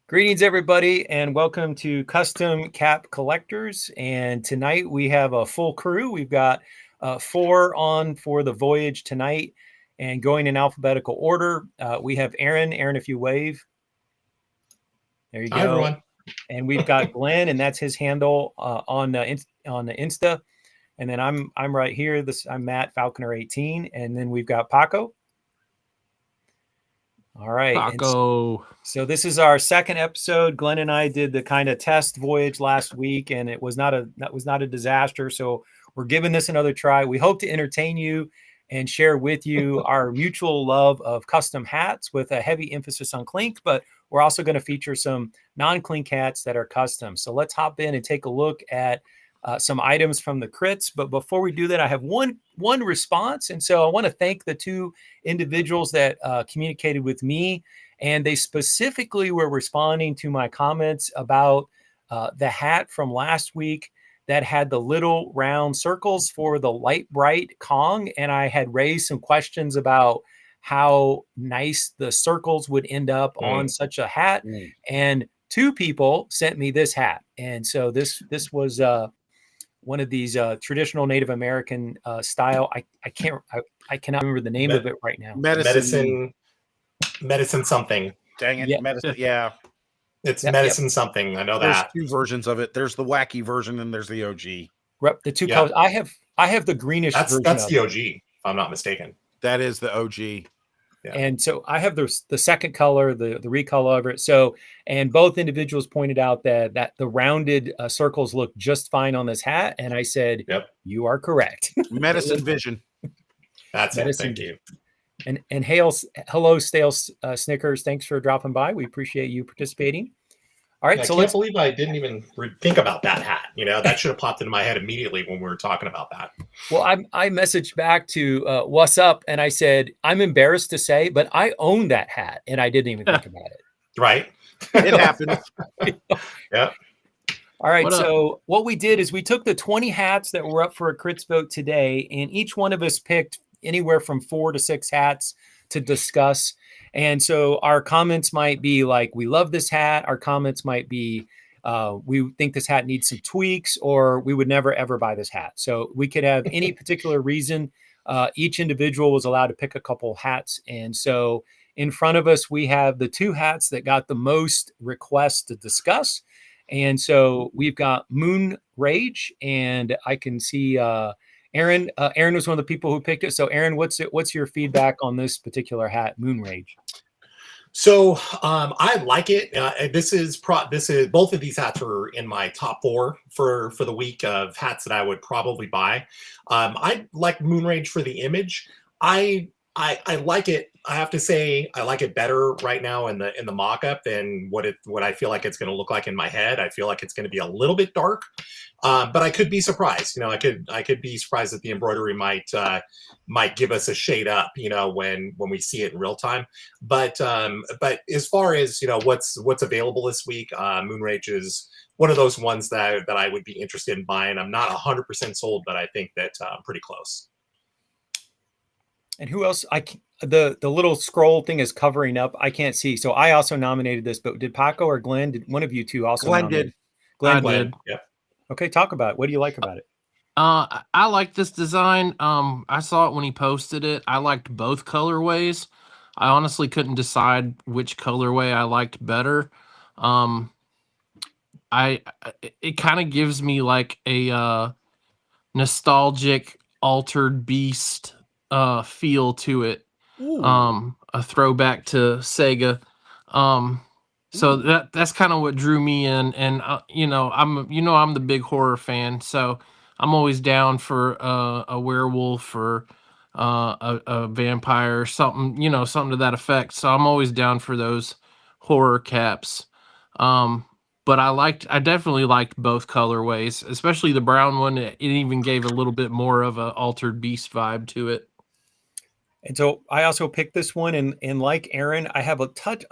Greetings, everybody, and welcome to Custom Cap Collectors. And tonight we have a full crew. We've got 4 on for the voyage tonight, and going in alphabetical order. We have Aaron. Aaron, if you wave. There you go. Hi, everyone. And we've got Glenn, and that's his handle on the Insta. And then I'm right here. I'm Matt Falconer 18, and then we've got Paco. All right. Paco. So this is our second episode. Glenn and I did the kind of test voyage last week, and that was not a disaster. So we're giving this another try. We hope to entertain you and share with you our mutual love of custom hats with a heavy emphasis on Clink, but we're also going to feature some non-Clink hats that are custom. So let's hop in and take a look at some items from the crits. But before we do that, I have one response. And so I want to thank the 2 individuals that communicated with me. And they specifically were responding to my comments about the hat from last week that had the little round circles for the light bright Kong. And I had raised some questions about how nice the circles would end up on such a hat. And 2 people sent me this hat. And so this was one of these traditional Native American style. I cannot remember the name of it right now. Medicine something. Dang it. Yeah. Medicine. Yeah. It's medicine something. I know There's that. 2 versions of it. There's the wacky version and there's the OG. The 2 colors. I have the greenish version. That's the OG, if I'm not mistaken. That is the OG. Yeah. And so I have the second color, the recolor of it. So, and both individuals pointed out that the rounded circles look just fine on this hat. And I said, "Yep, you are correct." Medicine vision. That's Medicine. It. Thank you. And hello, Stale Snickers. Thanks for dropping by. We appreciate you participating. All right. So I can't believe I didn't even think about that hat. That should have popped into my head immediately when we were talking about that. Well, I messaged back to What's Up, and I said, I'm embarrassed to say, but I own that hat, and I didn't even think about it. Right. It happened. Yeah. All right. So what we did is we took the 20 hats that were up for a crits vote today, and each one of us picked anywhere from 4 to 6 hats to discuss. And so our comments might be like, we love this hat. Our comments might be, we think this hat needs some tweaks, or we would never, ever buy this hat. So we could have any particular reason. Each individual was allowed to pick a couple hats. And so in front of us, we have the 2 hats that got the most requests to discuss. And so we've got Moon Rage, and I can see Aaron. Aaron was one of the people who picked it. So Aaron, what's your feedback on this particular hat, Moon Rage? So I like it. This is both of these hats are in my top 4 for the week of hats that I would probably buy. I like Moon Rage for the image. I like it. I have to say I like it better right now in the mock-up than what I feel like it's going to look like in my head. I feel like it's going to be a little bit dark, but I could be surprised. I could be surprised that the embroidery might give us a shade up. When we see it in real time. But as far as what's available this week, Moon Rage is one of those ones that I would be interested in buying. I'm not 100% sold, but I think that I'm pretty close. And who else? The little scroll thing is covering up. I can't see. So I also nominated this, but did Paco or Glenn? Did one of you 2 also? Glenn did. Glenn did. Yeah. Okay, talk about it. What do you like about it? I like this design. I saw it when he posted it. I liked both colorways. I honestly couldn't decide which colorway I liked better. It kind of gives me like a nostalgic Altered Beast feel to it. A throwback to Sega. So that's kind of what drew me in, and I'm the big horror fan, so I'm always down for a werewolf or a vampire, something to that effect. So I'm always down for those horror caps. But I definitely liked both colorways, especially the brown one. It even gave a little bit more of a Altered Beast vibe to it. And so I also picked this one, and like Aaron, I have a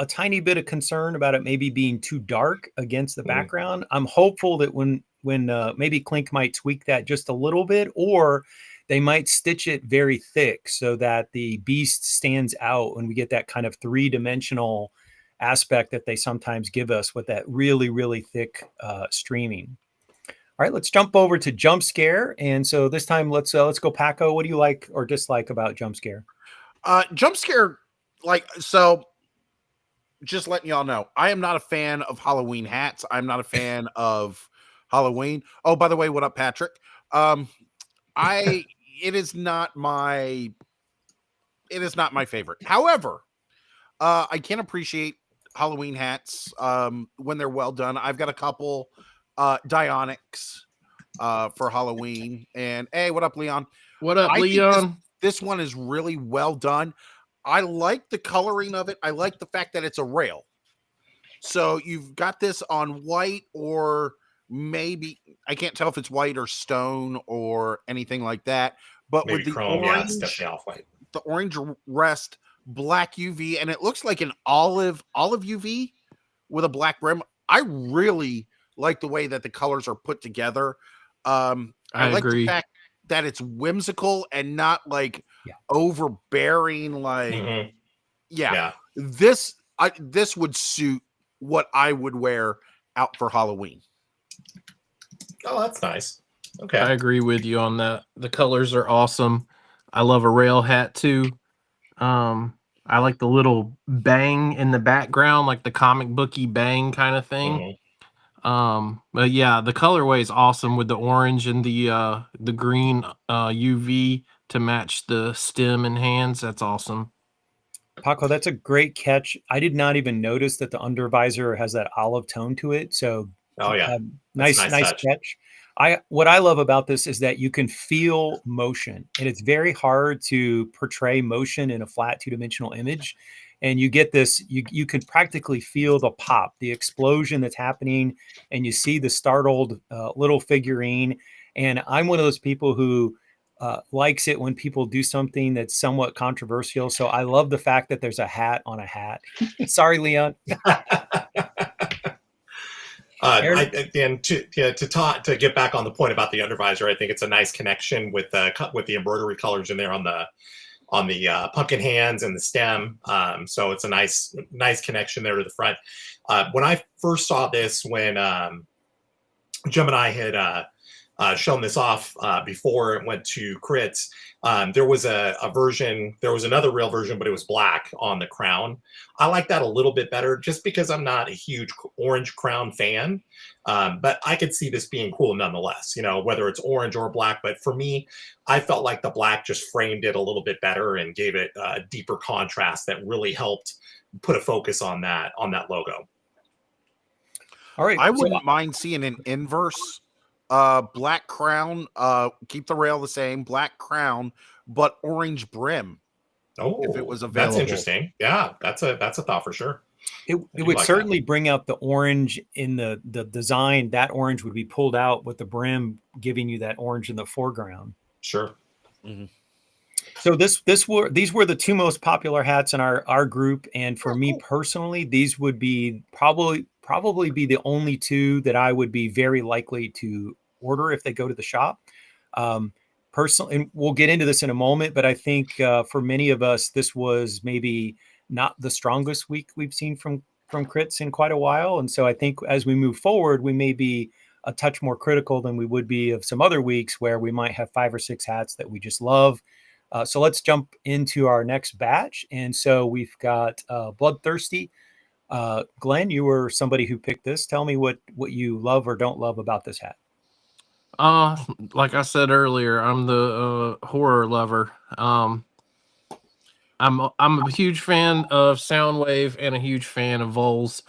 tiny bit of concern about it maybe being too dark against the background. I'm hopeful that when maybe Clink might tweak that just a little bit, or they might stitch it very thick so that the beast stands out when we get that kind of 3-dimensional aspect that they sometimes give us with that really, really thick streaming. All right, let's jump over to jump scare. And so this time, let's go Paco. What do you like or dislike about jump scare? Jump scare, so just letting y'all know, I am not a fan of Halloween hats. I'm not a fan of Halloween. Oh, by the way, what up, Patrick? It is not my favorite. However, I can appreciate Halloween hats when they're well done. I've got a couple Dionics for Halloween. And hey, what up, Leon? What up, I think Leon? This one is really well done. I like the coloring of it. I like the fact that it's a rail. So you've got this on white, or maybe I can't tell if it's white or stone or anything like that. But Maybe with the chrome, orange, it's definitely off white. the orange rest, black UV, and it looks like an olive UV with a black brim. I really like the way that the colors are put together. I like agree. the fact that it's whimsical and not like overbearing. Like, Mhm. yeah. This would suit what I would wear out for Halloween. Oh, that's nice. Okay. I agree with you on that. The colors are awesome. I love a rail hat too. I like the little bang in the background, like the comic booky bang kind of thing. But yeah, the colorway is awesome with the orange and the green UV to match the stem and hands. That's awesome. Paco, that's a great catch. I did not even notice that the under visor has that olive tone to it. So, Oh yeah, nice touch. catch. What I love about this is that you can feel motion, and it's very hard to portray motion in a flat two-dimensional image. And you get this, you can practically feel the pop, the explosion that's happening, and you see the startled little figurine. And I'm one of those people who likes it when people do something that's somewhat controversial. So I love the fact that there's a hat on a hat. Sorry, Leon. And to get back on the point about the undervisor, I think it's a nice connection with the embroidery colors in there on the pumpkin hands and the stem. So it's a nice connection there to the front. When I first saw this, when Jim and I had shown this off before it went to crits, there was a version, there was another real version, but it was black on the crown. I like that a little bit better just because I'm not a huge orange crown fan, but I could see this being cool nonetheless, whether it's orange or black. But for me, I felt like the black just framed it a little bit better and gave it a deeper contrast that really helped put a focus on that logo. All right. I wouldn't mind seeing an inverse black crown, keep the rail the same, black crown, but orange brim. Oh, if it was available. That's interesting. Yeah, that's a thought for sure. It would like certainly bring out the orange in the design. That orange would be pulled out with the brim giving you that orange in the foreground. Sure. Mm-hmm. So these were the two most popular hats in our group, and for me personally, these would be probably be the only two that I would be very likely to order if they go to the shop. Personally, and we'll get into this in a moment, but I think for many of us, this was maybe not the strongest week we've seen from crits in quite a while. And so I think as we move forward, we may be a touch more critical than we would be of some other weeks where we might have 5 or 6 hats that we just love. So let's jump into our next batch. And so we've got Bloodthirsty. Glenn, you were somebody who picked this. Tell me what you love or don't love about this hat. Like I said earlier, I'm the horror lover. I'm a huge fan of Soundwave and a huge fan of Vols,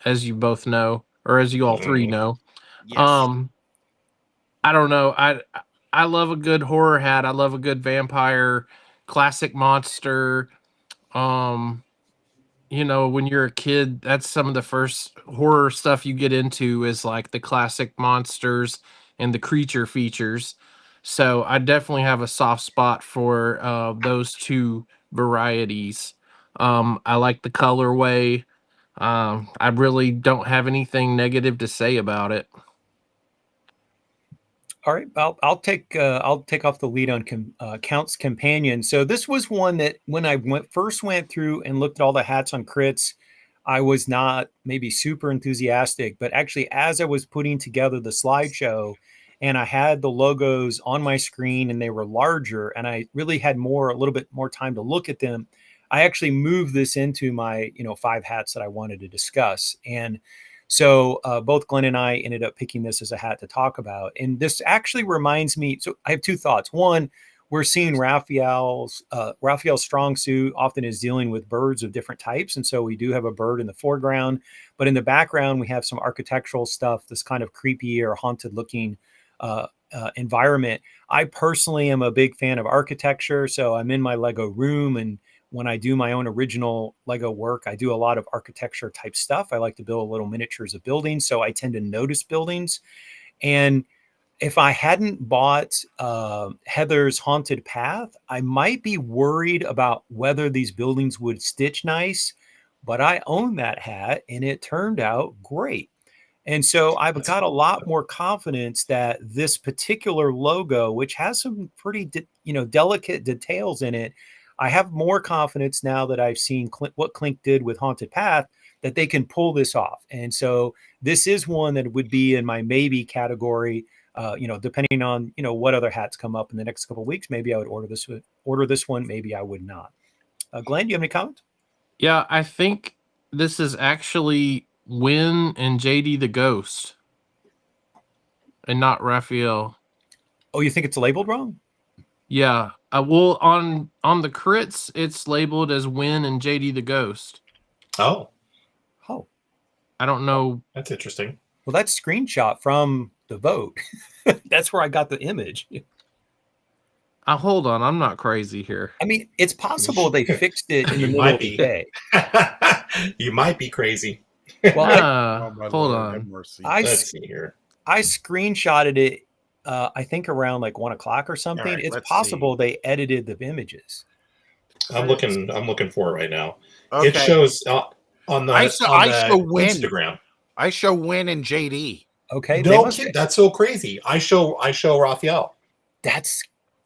as you both know, or as you all three know. Yes. I don't know. I love a good horror hat. I love a good vampire, classic monster. When you're a kid, that's some of the first horror stuff you get into is like the classic monsters and the creature features. So I definitely have a soft spot for those two varieties. I like the colorway. I really don't have anything negative to say about it. All right, I'll take off the lead on Count's Companion. So this was one that when I first went through and looked at all the hats on crits, I was not maybe super enthusiastic, but actually, as I was putting together the slideshow and I had the logos on my screen and they were larger and I really had a little bit more time to look at them, I actually moved this into my, 5 hats that I wanted to discuss. And so both Glenn and I ended up picking this as a hat to talk about. And this actually reminds me. So I have 2 thoughts. One, we're seeing Raphael's strong suit often is dealing with birds of different types. And so we do have a bird in the foreground, but in the background, we have some architectural stuff, this kind of creepy or haunted looking environment. I personally am a big fan of architecture. So I'm in my Lego room, and when I do my own original Lego work, I do a lot of architecture type stuff. I like to build little miniatures of buildings. So I tend to notice buildings. And if I hadn't bought Heather's Haunted Path, I might be worried about whether these buildings would stitch nice, but I own that hat and it turned out great. And so I've got a lot more confidence that this particular logo, which has some pretty, delicate details in it, I have more confidence now that I've seen what Clink did with Haunted Path, that they can pull this off. And so this is one that would be in my maybe category. Depending on, what other hats come up in the next couple of weeks, maybe I would order this one. Maybe I would not. Glenn, do you have any comments? Yeah, I think this is actually Win and JD the Ghost and not Raphael. Oh, you think it's labeled wrong? Yeah. Well, on the crits, it's labeled as Win and JD the Ghost. Oh, I don't know. that's interesting. Well, that's screenshot from the vote. That's where I got the image. Hold on, I'm not crazy here. I mean, it's possible they fixed it in the You middle might of the be. day. You might be crazy. Well, my Hold Lord, on. have mercy. Let's see here. I screenshotted it, I think around like 1 o'clock or something. All right, It's let's possible they edited the images. I'm looking for it right now. Okay. It shows on the I show Win. Instagram. I show Win and JD. Okay. No kid, that's so crazy. I show Raphael. That's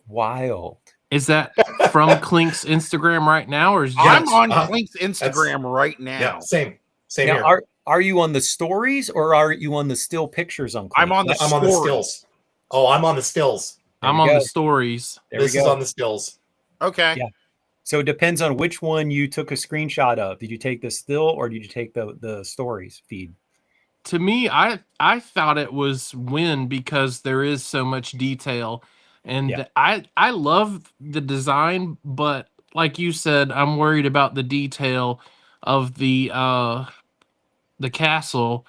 wild. Is that from Clink's Instagram right now, or is I'm just on Clink's Instagram right now. Yeah, same Now, here. are you on the stories or are you on the still pictures on Clink? I'm on the stills. Oh, I'm on the stills. I'm on the stories? This is on the stills. Okay. Yeah. So it depends on which one you took a screenshot of. Did you take the still or did you take the stories feed? To me, I thought it was Win because there is so much detail, and Yeah. I love the design, but like you said, I'm worried about the detail of the castle.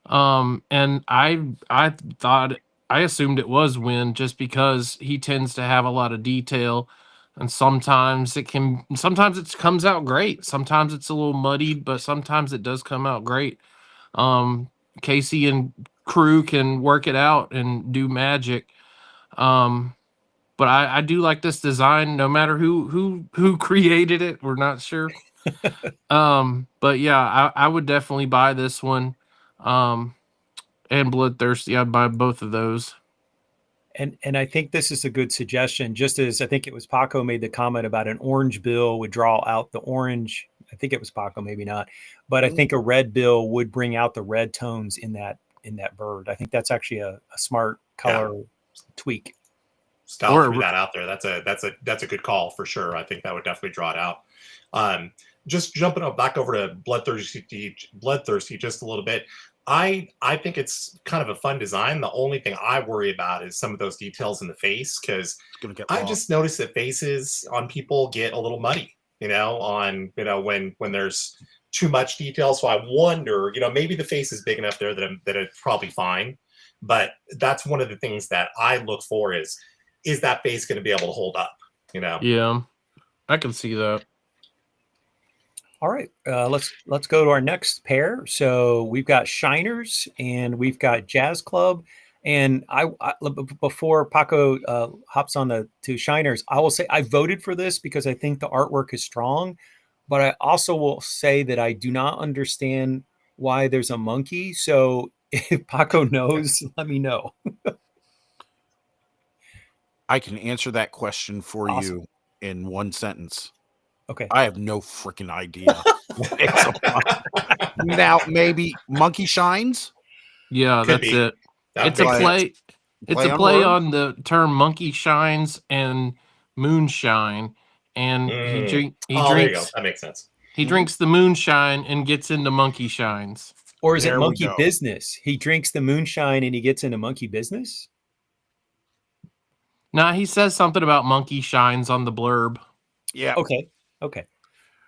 And I thought, I assumed it was Win just because he tends to have a lot of detail, and sometimes it comes out great. Sometimes it's a little muddied, but sometimes it does come out great. Casey and crew can work it out and do magic. But I do like this design, no matter who created it. We're not sure. But yeah, I would definitely buy this one. And Bloodthirsty, I'd buy both of those. And I think this is a good suggestion, just as I think it was Paco made the comment about an orange bill would draw out the orange. I think it was Paco, maybe not, but I think a red bill would bring out the red tones in that bird. I think that's actually a smart color tweak. Style threw that out there. That's a good call for sure. I think that would definitely draw it out. Just jumping back over to Bloodthirsty just a little bit. I think it's kind of a fun design. The only thing I worry about is some of those details in the face, because I just noticed that faces on people get a little muddy, when there's too much detail. So I wonder, maybe the face is big enough there that it's probably fine. But that's one of the things that I look for is that face going to be able to hold up, Yeah, I can see that. All right, let's go to our next pair. So we've got Shiners and we've got Jazz Club. And I before Paco hops on the two Shiners, I will say I voted for this because I think the artwork is strong. But I also will say that I do not understand why there's a monkey. So if Paco knows, let me know. I can answer that question for Awesome. you in one sentence. Okay. I have no freaking idea. It's a monkey. Now, maybe Monkey Shines. Yeah, Could that's be. it. That It's would a make play. sense. It's Play a on play word. on the term monkey shines and moonshine, and Oh, there you go. That makes sense. he Mhm. drinks the moonshine and gets into monkey shines. Or is it There we monkey go. business? He drinks the moonshine and he gets into monkey business? Nah, he says something about monkey shines on the blurb. Yeah. Okay.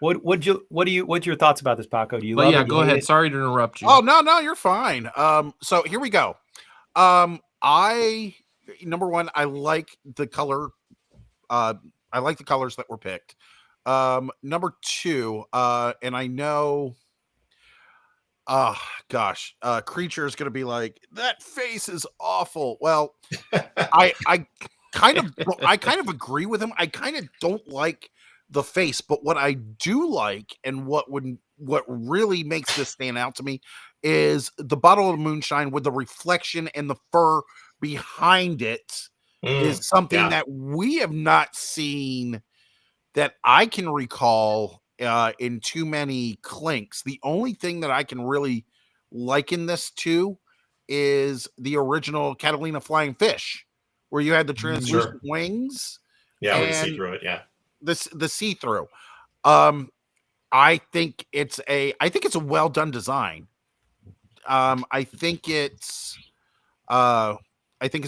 What's your thoughts about this, Paco? Do you But love yeah, it? go ahead. Sorry to interrupt you. Oh no, you're fine. So here we go. I number one, I like the color. I like the colors that were picked. Number two, and I know. Gosh, Creature is going to be like, that face is awful. Well, I kind of agree with him. I kind of don't like the face, but what I do like and what really makes this stand out to me is the bottle of moonshine with the reflection and the fur behind it is something that we have not seen that I can recall in too many Clinks. The only thing that I can really liken this to is the original Catalina Flying Fish, where you had the translucent wings. Yeah, we and see through it. Yeah, the see-through. I think it's a well done design. I think it's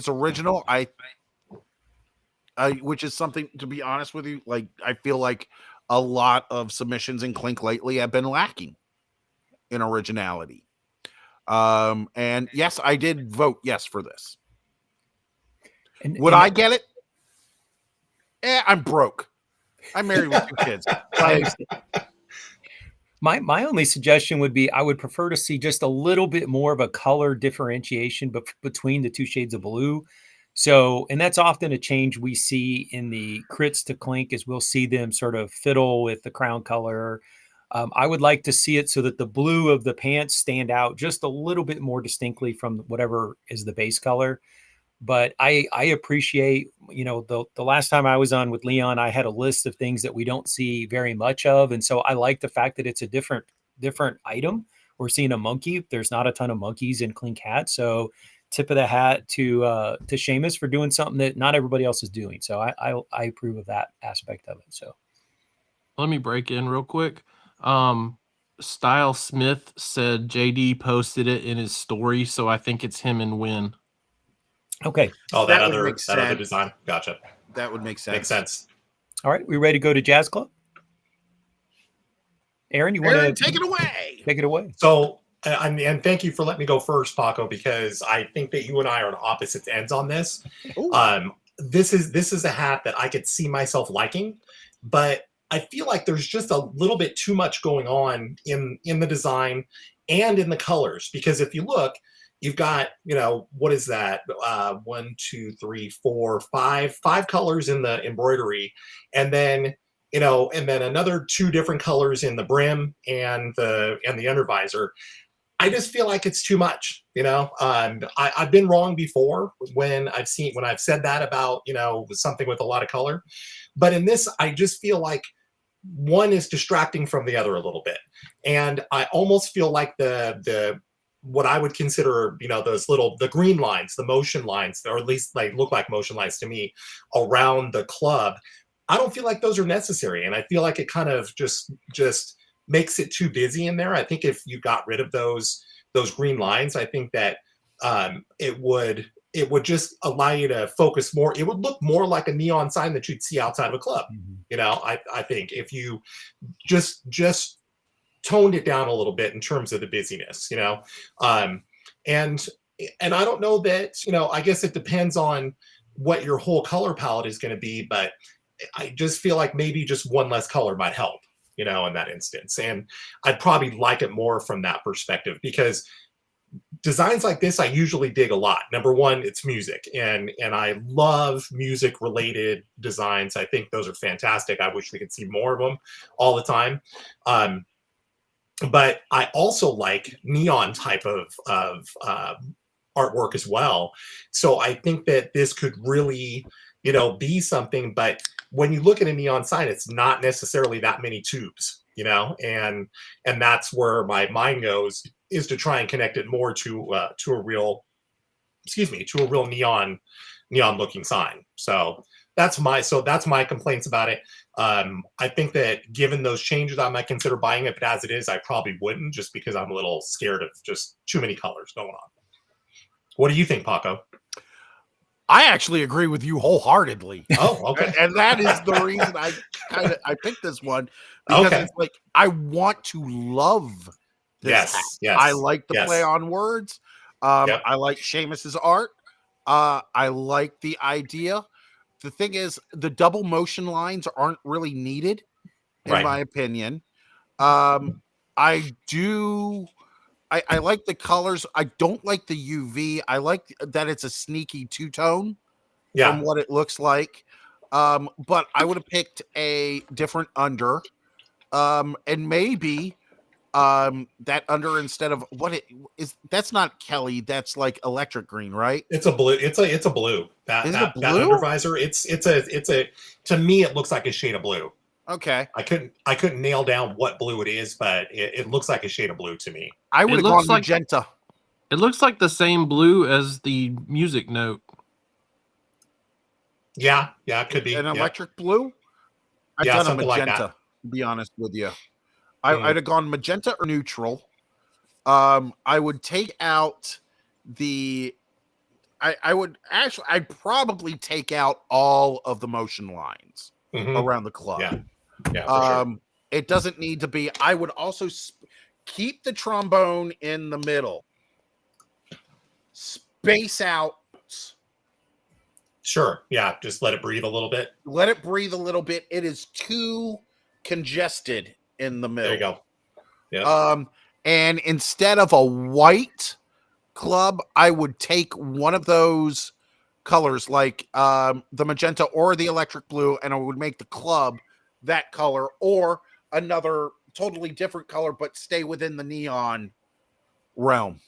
original. Which is something, to be honest with you, like I feel like a lot of submissions in Clink lately have been lacking in originality. And yes, I did vote yes for this. Would I get it? I'm broke. I'm married with 2 kids. Like, my only suggestion would be I would prefer to see just a little bit more of a color differentiation between the 2 shades of blue. So, and that's often a change we see in the crits to Clink, is we'll see them sort of fiddle with the crown color. I would like to see it so that the blue of the pants stand out just a little bit more distinctly from whatever is the base color. But I appreciate, the last time I was on with Leon, I had a list of things that we don't see very much of. And so I like the fact that it's a different item. We're seeing a monkey. There's not a ton of monkeys in Clink hats. So tip of the hat to Seamus for doing something that not everybody else is doing. So I approve of that aspect of it. So let me break in real quick. Style Smith said JD posted it in his story, so I think it's him and Win. Okay. Oh, that other design. Gotcha. That would make sense. Makes sense. All right, we ready to go to Jazz Club? Aaron, you want to take it away? Take it away. So, and thank you for letting me go first, Paco, because I think that you and I are on opposite ends on this. This is a hat that I could see myself liking, but I feel like there's just a little bit too much going on in the design and in the colors. Because if you look, you've got, what is that? 1, 2, 3, 4, 5 colors in the embroidery, and then another 2 different colors in the brim and the undervisor. I just feel like it's too much, I've been wrong before when I've said that about, something with a lot of color, but in this, I just feel like one is distracting from the other a little bit. And I almost feel like the what I would consider, the green lines, the motion lines, or at least they look like motion lines to me around the club. I don't feel like those are necessary. And I feel like it kind of just makes it too busy in there. I think if you got rid of those green lines, I think that it would just allow you to focus more. It would look more like a neon sign that you'd see outside of a club. I think if you just toned it down a little bit in terms of the busyness, and I don't know that, I guess it depends on what your whole color palette is going to be, but I just feel like maybe just one less color might help, in that instance. And I'd probably like it more from that perspective, because designs like this, I usually dig a lot. Number one, it's music, and I love music related designs. I think those are fantastic. I wish we could see more of them all the time. But I also like neon type of artwork as well. So I think that this could really, be something. But when you look at a neon sign, it's not necessarily that many tubes. and that's where my mind goes, is to try and connect it more to a real neon looking sign. So that's my complaints about it. I think that given those changes, I might consider buying it, but as it is, I probably wouldn't, just because I'm a little scared of just too many colors going on. What do you think, Paco? I actually agree with you wholeheartedly. Oh, okay. And that is the reason I picked this one, because it's like, I want to love this hat. Yes. I like the play on words. I like Seamus's art. I like the idea. The thing is, the double motion lines aren't really needed, in my opinion. I like the colors. I don't like the UV. I like that it's a sneaky two-tone from what it looks like. But I would have picked a different under. And maybe that under, instead of what it is, that's not Kelly, that's like electric green, right? It's a blue. It's a blue. That under visor, it's a to me it looks like a shade of blue. Okay. I couldn't nail down what blue it is, but it looks like a shade of blue to me. I would have gone magenta. It looks like the same blue as the music note. Yeah, it could be an electric blue. I've done a magenta, like to be honest with you. I'd have gone magenta or neutral. I would take out the. I'd probably take out all of the motion lines around the club. Yeah, for sure. It doesn't need to be. I would also keep the trombone in the middle. Space out. Sure. Yeah, just let it breathe a little bit. Let it breathe a little bit. It is too congested in the middle. There you go. Yeah. And instead of a white club, I would take one of those colors, like the magenta or the electric blue, and I would make the club that color, or another totally different color, but stay within the neon realm.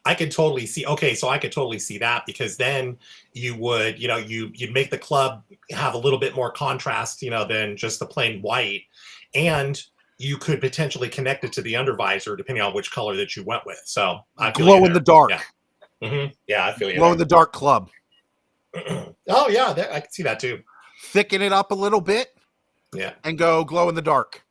I could totally see. Okay, so I could totally see that, because then you would, you'd make the club have a little bit more contrast, than just the plain white, and you could potentially connect it to the undervisor depending on which color that you went with. So I feel glow in the dark. Yeah, I feel you. Glow in the dark club. Oh yeah, I can see that too. Thicken it up a little bit. Yeah, and go glow in the dark.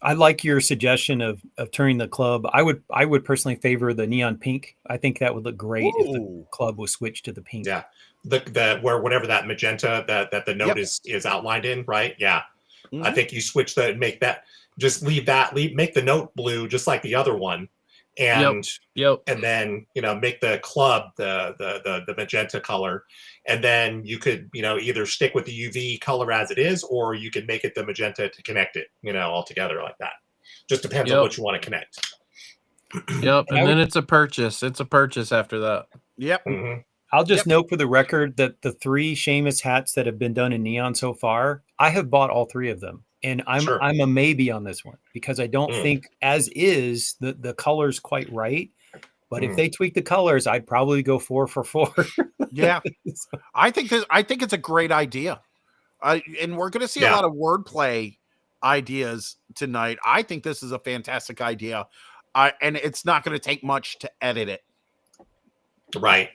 I like your suggestion of turning the club. I would personally favor the neon pink. I think that would look great if the club was switched to the pink. Yeah, the where whatever that magenta that the note is outlined in, right? Yeah, I think you switch make the note blue just like the other one, and and then make the club the magenta color, and then you could either stick with the UV color as it is, or you could make it the magenta to connect it all together like that. Just depends on what you want to connect. And then it's a purchase. It's a purchase after that. I'll just note for the record that the 3 Seamus hats that have been done in neon so far, I have bought all 3 of them. And I'm a maybe on this one, because I don't think as is the color's quite right. But if they tweak the colors, I'd probably go 4 for 4. Yeah, I think it's a great idea. And we're going to see a lot of wordplay ideas tonight. I think this is a fantastic idea. And it's not going to take much to edit it. Right.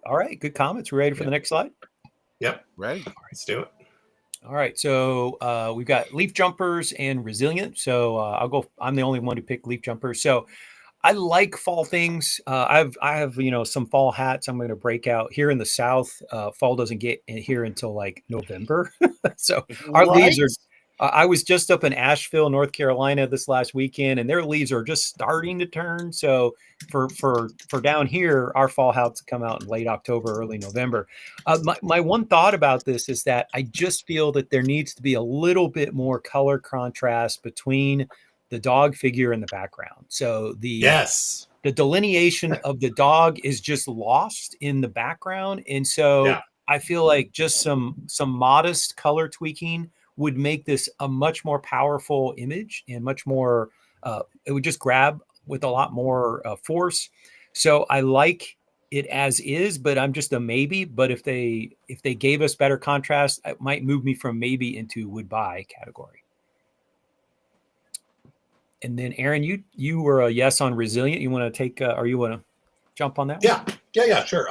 All right. Good comments. We ready for the next slide? Yep. Ready. All right, let's do it. All right. So we've got leaf jumpers and resilient. So I'm the only one who picked leaf jumpers. So I like fall things. I have some fall hats I'm going to break out here in the South. Fall doesn't get in here until like November. So our leaves are. I was just up in Asheville, North Carolina this last weekend, and their leaves are just starting to turn. So for down here, our fall hats come out in late October, early November. My one thought about this is that I just feel that there needs to be a little bit more color contrast between the dog figure in the background. So the delineation of the dog is just lost in the background. And so I feel like just some modest color tweaking would make this a much more powerful image and much more, it would just grab with a lot more force. So I like it as is, but I'm just a maybe. But if they gave us better contrast, it might move me from maybe into would buy category. And then Aaron, you were a yes on resilient. You want to take or you want to jump on that one? Yeah, sure.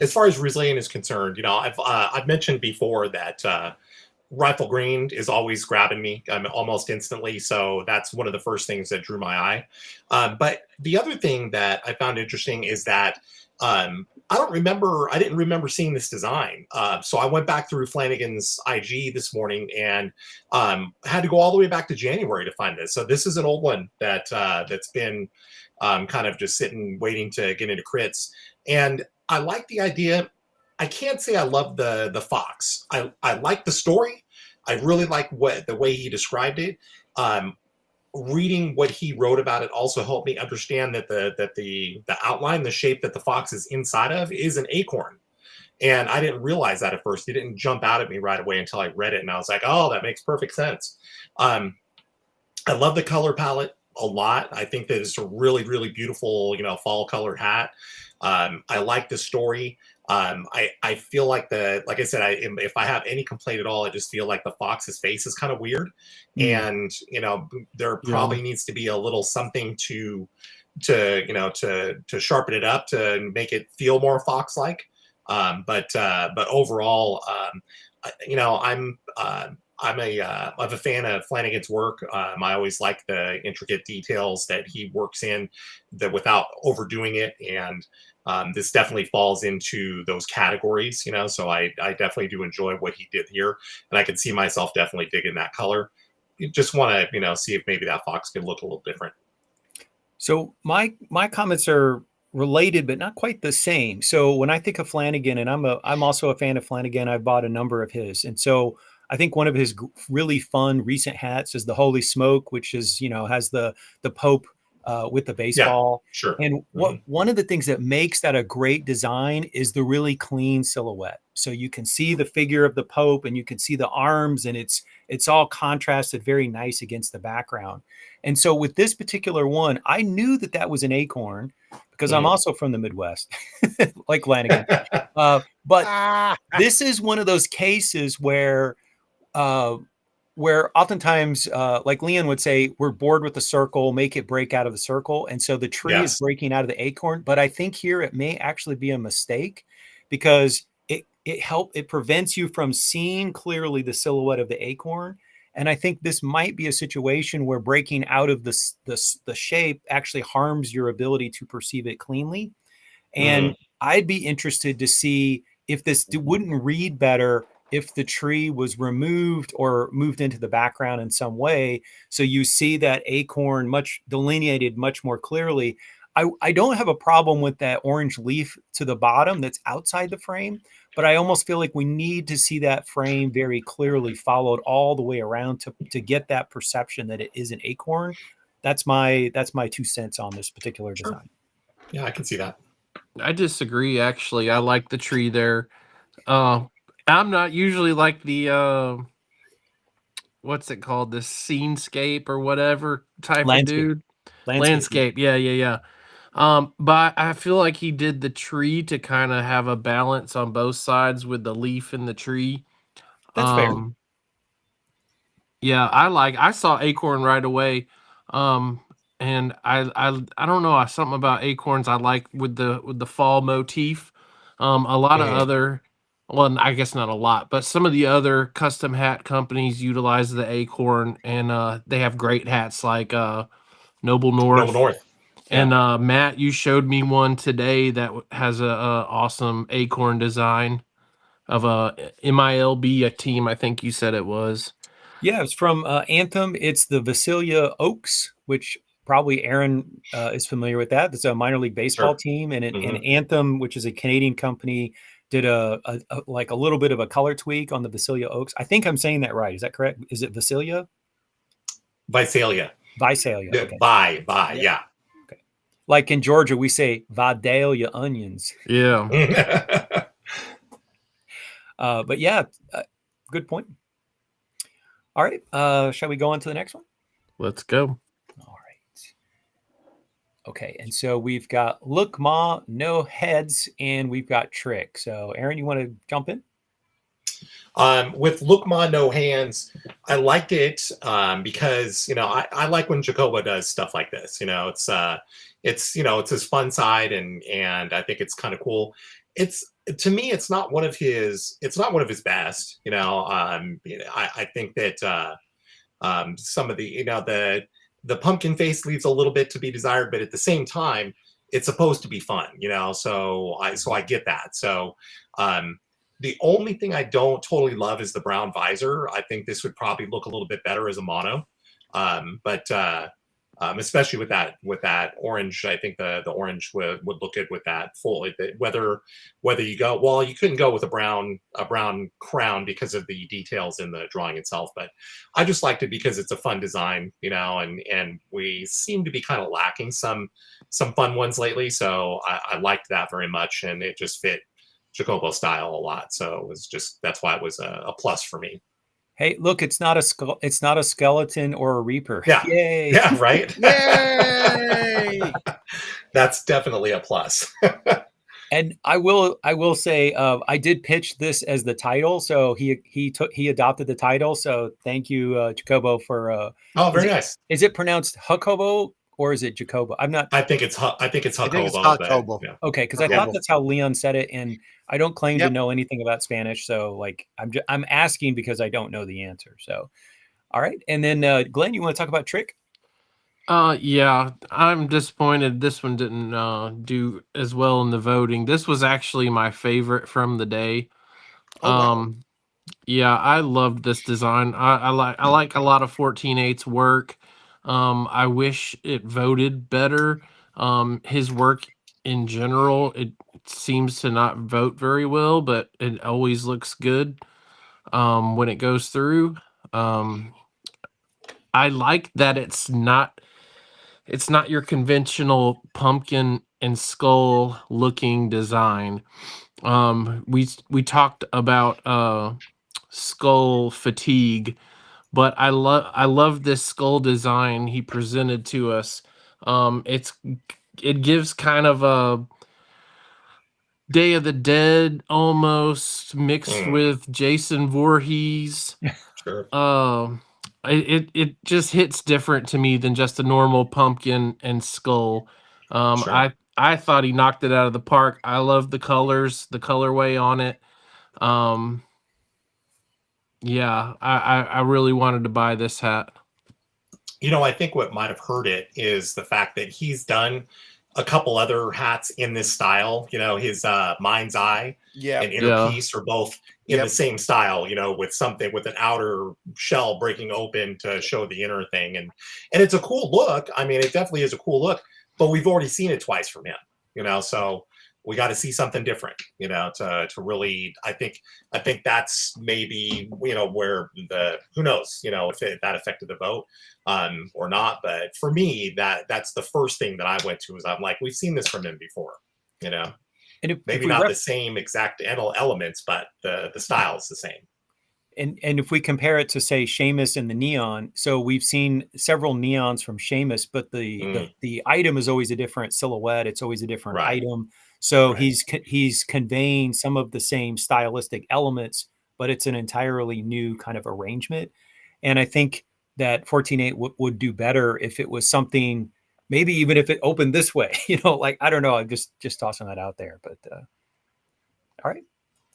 As far as resilient is concerned, you know, I've mentioned before that rifle green is always grabbing me almost instantly. So that's one of the first things that drew my eye. But the other thing that I found interesting is that I didn't remember seeing this design. So I went back through Flanagan's IG this morning and had to go all the way back to January to find this. So this is an old one that's been kind of just sitting, waiting to get into crits. And I like the idea. I can't say I love the fox. I like the story. I really like the way he described it. Reading what he wrote about it also helped me understand that the outline, the shape that the fox is inside of, is an acorn. And I didn't realize that at first. It didn't jump out at me right away until I read it, and I was like, "Oh, that makes perfect sense." I love the color palette a lot. I think that it's a really, really beautiful, fall colored hat. I like the story. I feel like like I said, if I have any complaint at all, I just feel like the fox's face is kind of weird. And, there probably needs to be a little something to sharpen it up to make it feel more fox-like. But overall, I'm a fan of Flanagan's work. I always like the intricate details that he works in without overdoing it. And this definitely falls into those categories, so I definitely do enjoy what he did here. And I can see myself definitely digging that color. You just want to, see if maybe that fox could look a little different. So my comments are related, but not quite the same. So when I think of Flanagan, and I'm also a fan of Flanagan, I've bought a number of his. And so I think one of his really fun recent hats is the Holy Smoke, which is, has the Pope with the baseball. Yeah, sure. And one of the things that makes that a great design is the really clean silhouette. So you can see the figure of the Pope and you can see the arms, and it's all contrasted very nice against the background. And so with this particular one, I knew that was an acorn because I'm also from the Midwest, like Flanagan. But this is one of those cases where oftentimes, like Leon would say, we're bored with the circle, make it break out of the circle. And so the tree is breaking out of the acorn. But I think here it may actually be a mistake because it prevents you from seeing clearly the silhouette of the acorn. And I think this might be a situation where breaking out of the shape actually harms your ability to perceive it cleanly. And I'd be interested to see if this wouldn't read better if the tree was removed or moved into the background in some way. So you see that acorn much delineated much more clearly. I don't have a problem with that orange leaf to the bottom that's outside the frame, but I almost feel like we need to see that frame very clearly followed all the way around to get that perception that it is an acorn. That's my 2 cents on this particular design. Yeah, I can see that. I disagree, actually. I like the tree there. I'm not usually like the what's it called? The scenescape or whatever type of dude. Landscape. Yeah. But I feel like he did the tree to kind of have a balance on both sides with the leaf and the tree. That's fair. Yeah, I saw acorn right away. And I don't know, something about acorns I like with the fall motif. A lot of other, well, I guess not a lot, but some of the other custom hat companies utilize the acorn, and they have great hats like Noble North. And Matt, you showed me one today that has a awesome acorn design of a MILB, a team, I think you said it was. Yeah, it's from Anthem. It's the Visalia Oaks, which probably Aaron is familiar with that. It's a minor league baseball team, and Anthem, which is a Canadian company, did a little bit of a color tweak on the Visalia Oaks. I think I'm saying that right. Is that correct? Is it Visalia? Visalia. Okay. Yeah. Okay. Like in Georgia, we say Vidalia onions. Yeah. But yeah, good point. All right. Shall we go on to the next one? Let's go. All right. Okay, and so we've got Look Ma, No Heads, and we've got Trick. So Aaron, you want to jump in? With Look Ma No Hands, I liked it because I like when Jacobo does stuff like this. It's his fun side, and I think it's kind of cool. It's to me, it's not one of his best. I think that some of the pumpkin face leaves a little bit to be desired, but at the same time, it's supposed to be fun. So I get that. So. The only thing I don't totally love is the brown visor. I think this would probably look a little bit better as a mono, but especially with that orange. I think the orange would look good with that full. Whether you go, well, you couldn't go with a brown crown because of the details in the drawing itself. But I just liked it because it's a fun design, and we seem to be kind of lacking some fun ones lately. So I liked that very much, and it just fit Jacobo style a lot, so it was that's why it was a plus for me. Hey, look, it's not a skeleton or a reaper. Yeah, Yay! Yeah, right. Yay! That's definitely a plus. And I will say I did pitch this as the title, so he adopted the title. So thank you, Jacobo, for. Very nice. Is it pronounced Jacobo or is it Jacobo? I'm not. I think it's Jacobo. Jacobo. Yeah. Okay, because I thought that's how Leon said it, and I don't claim to know anything about Spanish, so like I'm asking because I don't know the answer. So, all right, and then Glenn, you want to talk about Trick? Yeah, I'm disappointed this one didn't do as well in the voting. This was actually my favorite from the day. Wow. Yeah, I loved this design. I like a lot of 14/8's work. I wish it voted better. His work in general, it seems to not vote very well, but it always looks good when it goes through. I like that it's not your conventional pumpkin and skull looking design. We talked about skull fatigue, but I love this skull design he presented to us. It gives kind of a Day of the Dead almost mixed with Jason Voorhees. Sure. It just hits different to me than just a normal pumpkin and skull. Sure. I thought he knocked it out of the park. I love the colors, the colorway on it. Yeah, I really wanted to buy this hat. I think what might have hurt it is the fact that he's done a couple other hats in this style. His Mind's Eye and Inner Peace are both in the same style, with an outer shell breaking open to show the inner thing. And it's a cool look. I mean, it definitely is a cool look, but we've already seen it twice from him, so we got to see something different, to really, I think that's maybe, where who knows, if that affected the vote or not. But for me, that's the first thing that I went to, is I'm like, we've seen this from him before, and maybe not the same exact elements, but the style is the same. And if we compare it to, say, Seamus and the neon, so we've seen several neons from Seamus, but the item is always a different silhouette. It's always a different item. So he's conveying some of the same stylistic elements, but it's an entirely new kind of arrangement. And I think that 14/8 would do better if it was something, maybe even if it opened this way, like, I don't know. I'm just tossing that out there. But all right.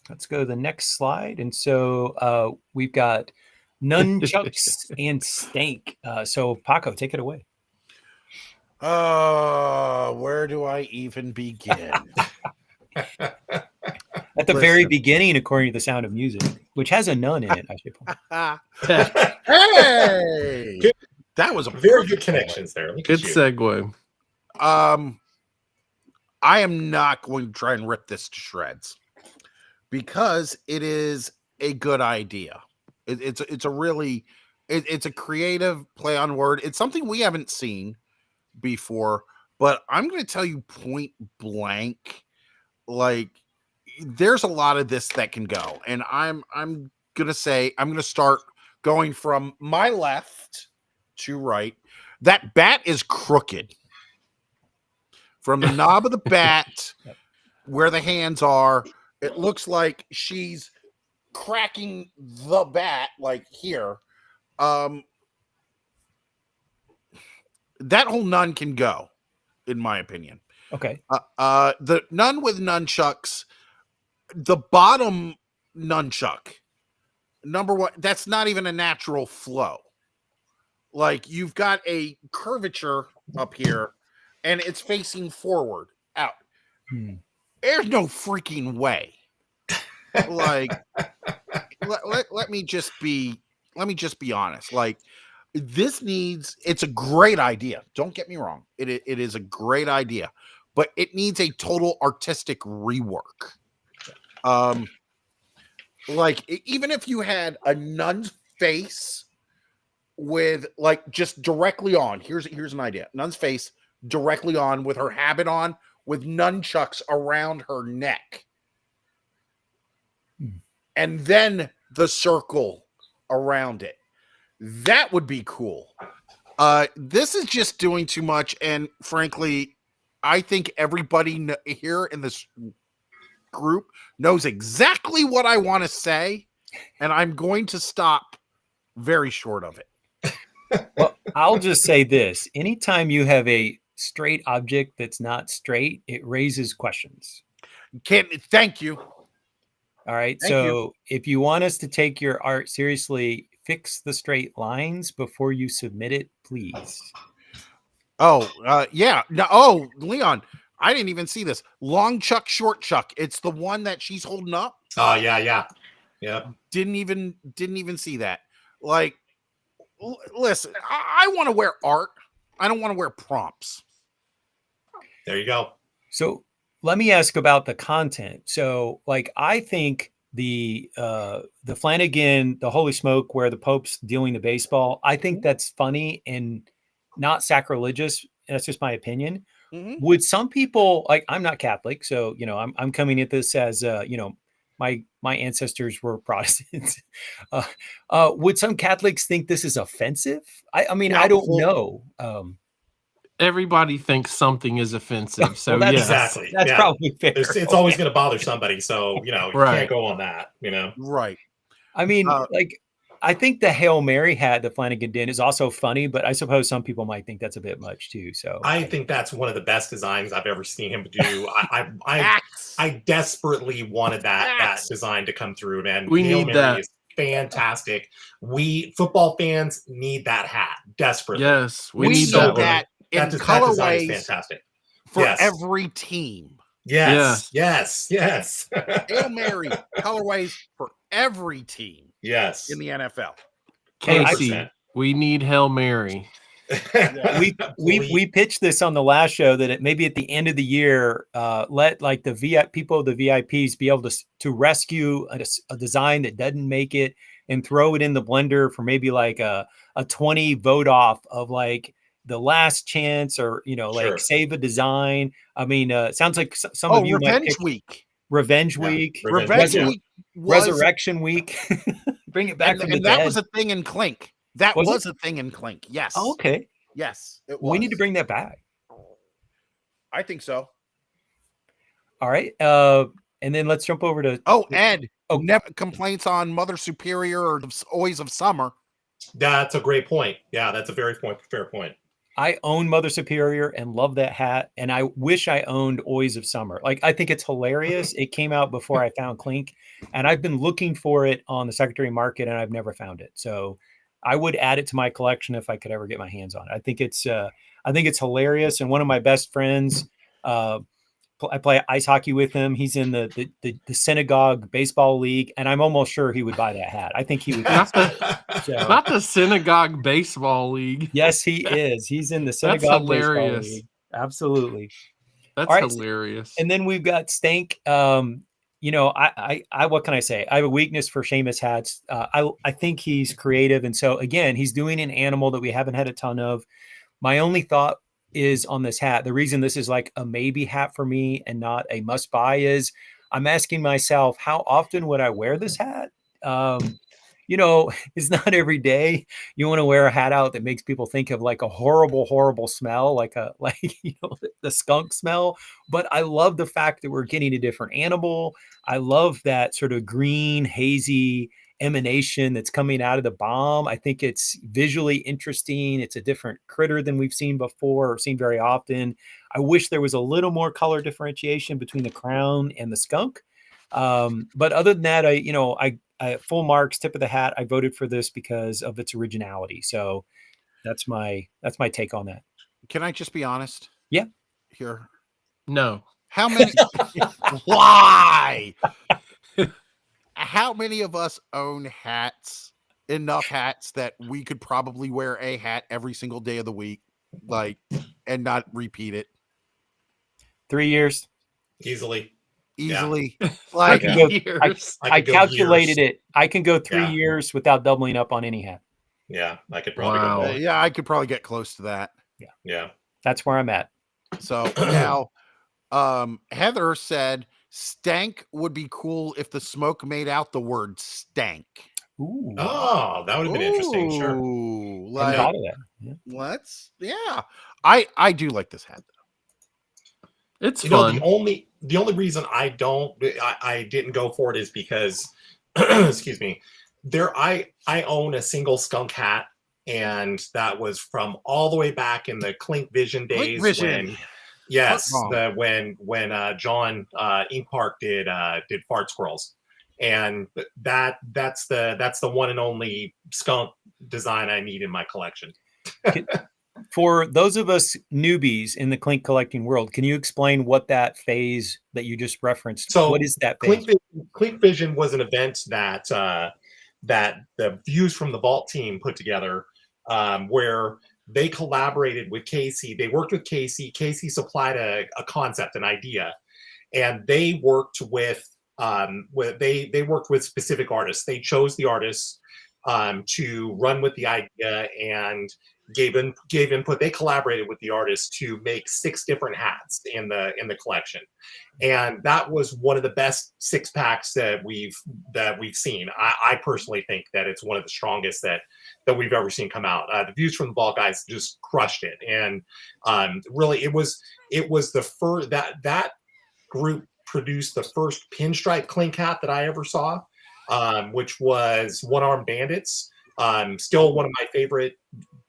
Let's go to the next slide. And so we've got nunchucks and stank. So Paco, take it away. Where do I even begin? At the very beginning, according to The Sound of Music, which has a nun in it, I should point. Hey, that was a very good connections there. Good segue. I am not going to try and rip this to shreds, because it is a good idea. It's a creative play on word. It's something we haven't seen before, but I'm going to tell you point blank, like, there's a lot of this that can go. And I'm going to start going from my left to right. That bat is crooked. From the knob of the bat, Yep. where the hands are, it looks like she's cracking the bat like here. That whole nun can go, in my opinion. Okay. The nun with nunchucks, the bottom nunchuck, number one, that's not even a natural flow. Like, you've got a curvature up here and it's facing forward out. There's no freaking way. Like, let me just be honest. Like, it's a great idea. Don't get me wrong. It is a great idea, but it needs a total artistic rework. Like, even if you had a nun's face with, like, just directly on, here's an idea. Nun's face directly on with her habit on with nunchucks around her neck. And then the circle around it. That would be cool. This is just doing too much. And frankly, I think everybody here in this group knows exactly what I want to say. And I'm going to stop very short of it. Well, I'll just say this. Anytime you have a straight object that's not straight, it raises questions. Thank you. All right. Thank So if you want us to take your art seriously, fix the straight lines before you submit it, please. Oh, yeah. No, oh, Leon, I didn't even see this. Long chuck, short chuck. It's the one that she's holding up. Oh, yeah. Didn't even see that. Like, listen, I want to wear art. I don't want to wear prompts. There you go. So let me ask about the content. So, like, I think the Flanagan, the Holy Smoke, where the Pope's dealing the baseball, I think that's funny and not sacrilegious. That's just my opinion. Mm-hmm. Would some people, like, I'm not Catholic, so I'm coming at this as my ancestors were Protestants. Would some Catholics think this is offensive? I mean, I don't know. Everybody thinks something is offensive. So well, yes. Exactly. That's probably fair. It's always going to bother somebody. So, you can't go on that, Right. I mean, I think the Hail Mary hat that Flanagan did is also funny, but I suppose some people might think that's a bit much too. So I think that's one of the best designs I've ever seen him do. I desperately wanted that design to come through, man. We Hail need Mary that. is fantastic. We football fans need that hat desperately. Yes, We need need that. that in That design is colorways fantastic. for Yes. every team. Yes. Hail Mary colorways for every team Yes. in the NFL. Casey, 100%. we need Hail Mary. we pitched this on the last show that maybe at the end of the year, let like the VIPs be able to rescue a design that doesn't make it and throw it in the blender for maybe like a 20 vote off of like the last chance or Sure. save a design. I mean, sounds like some of you might Revenge pick Week. Revenge Yeah. Week, Revenge Yeah. Week was, Resurrection Week. Bring it back from the and that dead. was a thing in Clink. That Was was a thing in Clink. Yes. Oh, okay. Yes. It was. Well, we need to bring that back. I think so. All right. And then let's jump over to Ed. Oh. Never complaints on Mother Superior or Always of Summer. That's a great point. Yeah, that's a very fair point. I own Mother Superior and love that hat. And I wish I owned Always of Summer. Like, I think it's hilarious. It came out before I found Clink, and I've been looking for it on the secondary market and I've never found it. So I would add it to my collection if I could ever get my hands on it. I think it's hilarious. And one of my best friends, I play ice hockey with him. He's in the synagogue baseball league, and I'm almost sure he would buy that hat. I think he would. Not the synagogue baseball league. Yes, he is. He's in the synagogue baseball hilarious. league. Absolutely. That's All right. hilarious. And then we've got Stank. I what can I say? I have a weakness for Seamus hats. I think he's creative, and so again, he's doing an animal that we haven't had a ton of. My only thought is on this hat. The reason this is like a maybe hat for me and not a must buy is I'm asking myself, how often would I wear this hat? it's not every day you want to wear a hat out that makes people think of like a horrible, horrible smell, like the skunk smell. But I love the fact that we're getting a different animal. I love that sort of green, hazy emanation that's coming out of the bomb. I think it's visually interesting. It's a different critter than we've seen before or seen very often. I wish there was a little more color differentiation between the crown and the skunk. But other than that, I full marks, tip of the hat. I voted for this because of its originality. So that's my take on that. Can I just be honest? Yeah. Here. No. How many? Why? How many of us own hats? Enough hats that we could probably wear a hat every single day of the week, and not repeat it 3 years. Easily. easily. I can go. Years. I could go calculated years. it. I can go 3 Yeah. years without doubling up on any hat. Yeah, I could probably Wow. go more. yeah, I could probably get close to that. Yeah. That's where I'm at. So now, Heather said stank would be cool if the smoke made out the word stank. Ooh, Oh, that would have been interesting. Sure. Ooh, hadn't like thought of that. Yeah. let's I do like this hat though. It's You know, fun. the only reason I didn't go for it is because excuse me, I own a single skunk hat, and that was from all the way back in the Clink Vision days when John Ink Park did Fart Squirrels. And that's the one and only skunk design I need in my collection. For those of us newbies in the Clink collecting world, can you explain what that phase that you just referenced? So what is that phase? Clink Vision was an event that the Views from the Vault team put together, where they collaborated with Casey. They worked with Casey. Casey supplied a concept, an idea, and they worked with specific artists. They chose the artists to run with the idea and gave input. They collaborated with the artists to make 6 different hats in the collection, and that was one of the best 6-packs that we've seen. I personally think that it's one of the strongest that we've ever seen come out. The Views from the Vault guys just crushed it, and really it was the first that group produced the first pinstripe Clink hat that I ever saw, which was One Armed Bandits. Still one of my favorite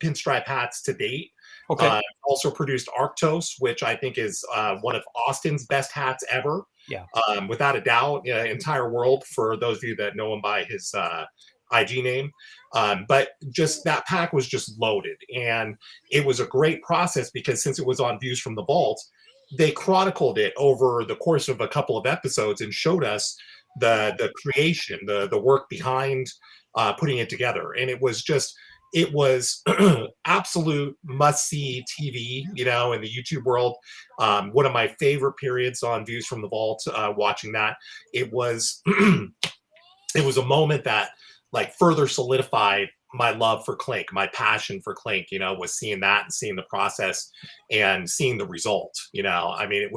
pinstripe hats to date. Okay. Also produced Arctos, which I think is one of Austin's best hats ever. Yeah. Without a doubt, entire world, for those of you that know him by his IG name. But just that pack was just loaded, and it was a great process because since it was on Views from the Vault, they chronicled it over the course of a couple of episodes and showed us the creation, the work behind putting it together. And it was absolute must-see TV, in the YouTube world. One of my favorite periods on Views from the Vault, watching that. It was it was a moment that further solidified my love for Clink, my passion for Clink, was seeing that and seeing the process and seeing the result. I mean,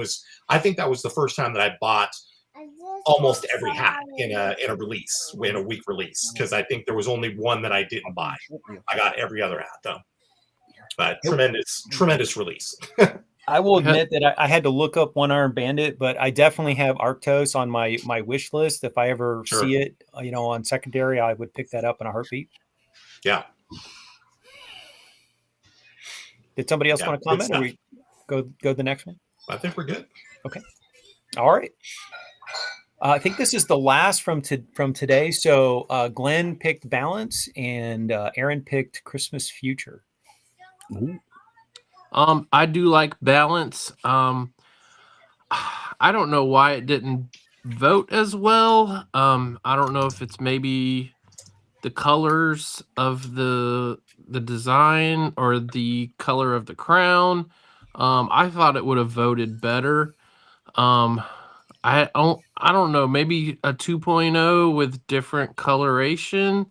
I think that was the first time that I bought almost every hat in a release, in a week release, because I think there was only one that I didn't buy. I got every other hat though. But tremendous release. I will admit that I had to look up One Armed Bandit, but I definitely have Arctos on my wish list. If I ever see it, on secondary, I would pick that up in a heartbeat. Yeah. Did somebody else want to comment, or we go to the next one? I think we're good. Okay. All right. I think this is the last from today. So Glenn picked Balance, and Aaron picked Christmas Future. Ooh. I do like Balance. I don't know why it didn't vote as well. I don't know if it's maybe the colors of the design or the color of the crown. I thought it would have voted better. I don't know, maybe a 2.0 with different coloration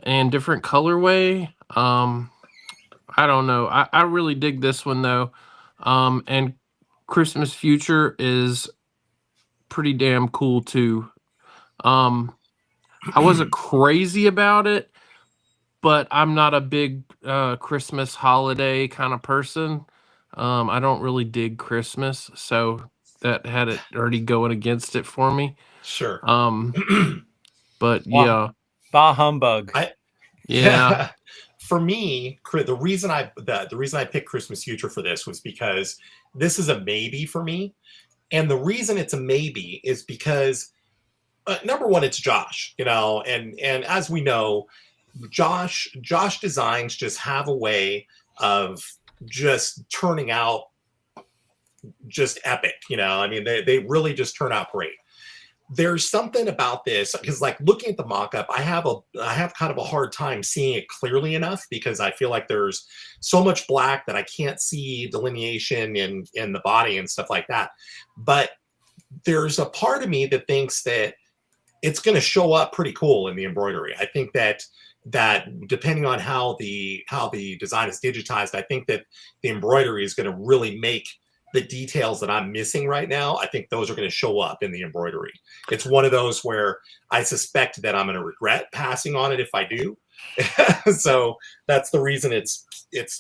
and different colorway. I don't know. I really dig this one though. And Christmas Future is pretty damn cool too. I wasn't crazy about it, but I'm not a big Christmas holiday kind of person. I don't really dig Christmas, so that had it already going against it for me. Sure. But Bah humbug. yeah. For me, the reason I picked Christmas Future for this was because this is a maybe for me, and the reason it's a maybe is because number one, it's Josh, and as we know, Josh designs just have a way of just turning out just epic. I mean, they really just turn out great. There's something about this because, like, looking at the mock-up, I have kind of a hard time seeing it clearly enough because I feel like there's so much black that I can't see delineation in the body and stuff like that. But there's a part of me that thinks that it's going to show up pretty cool in the embroidery. I think that depending on how the design is digitized, I think that the embroidery is going to really make the details that I'm missing right now. I think those are going to show up in the embroidery. It's one of those where I suspect that I'm going to regret passing on it if I do. So that's the reason it's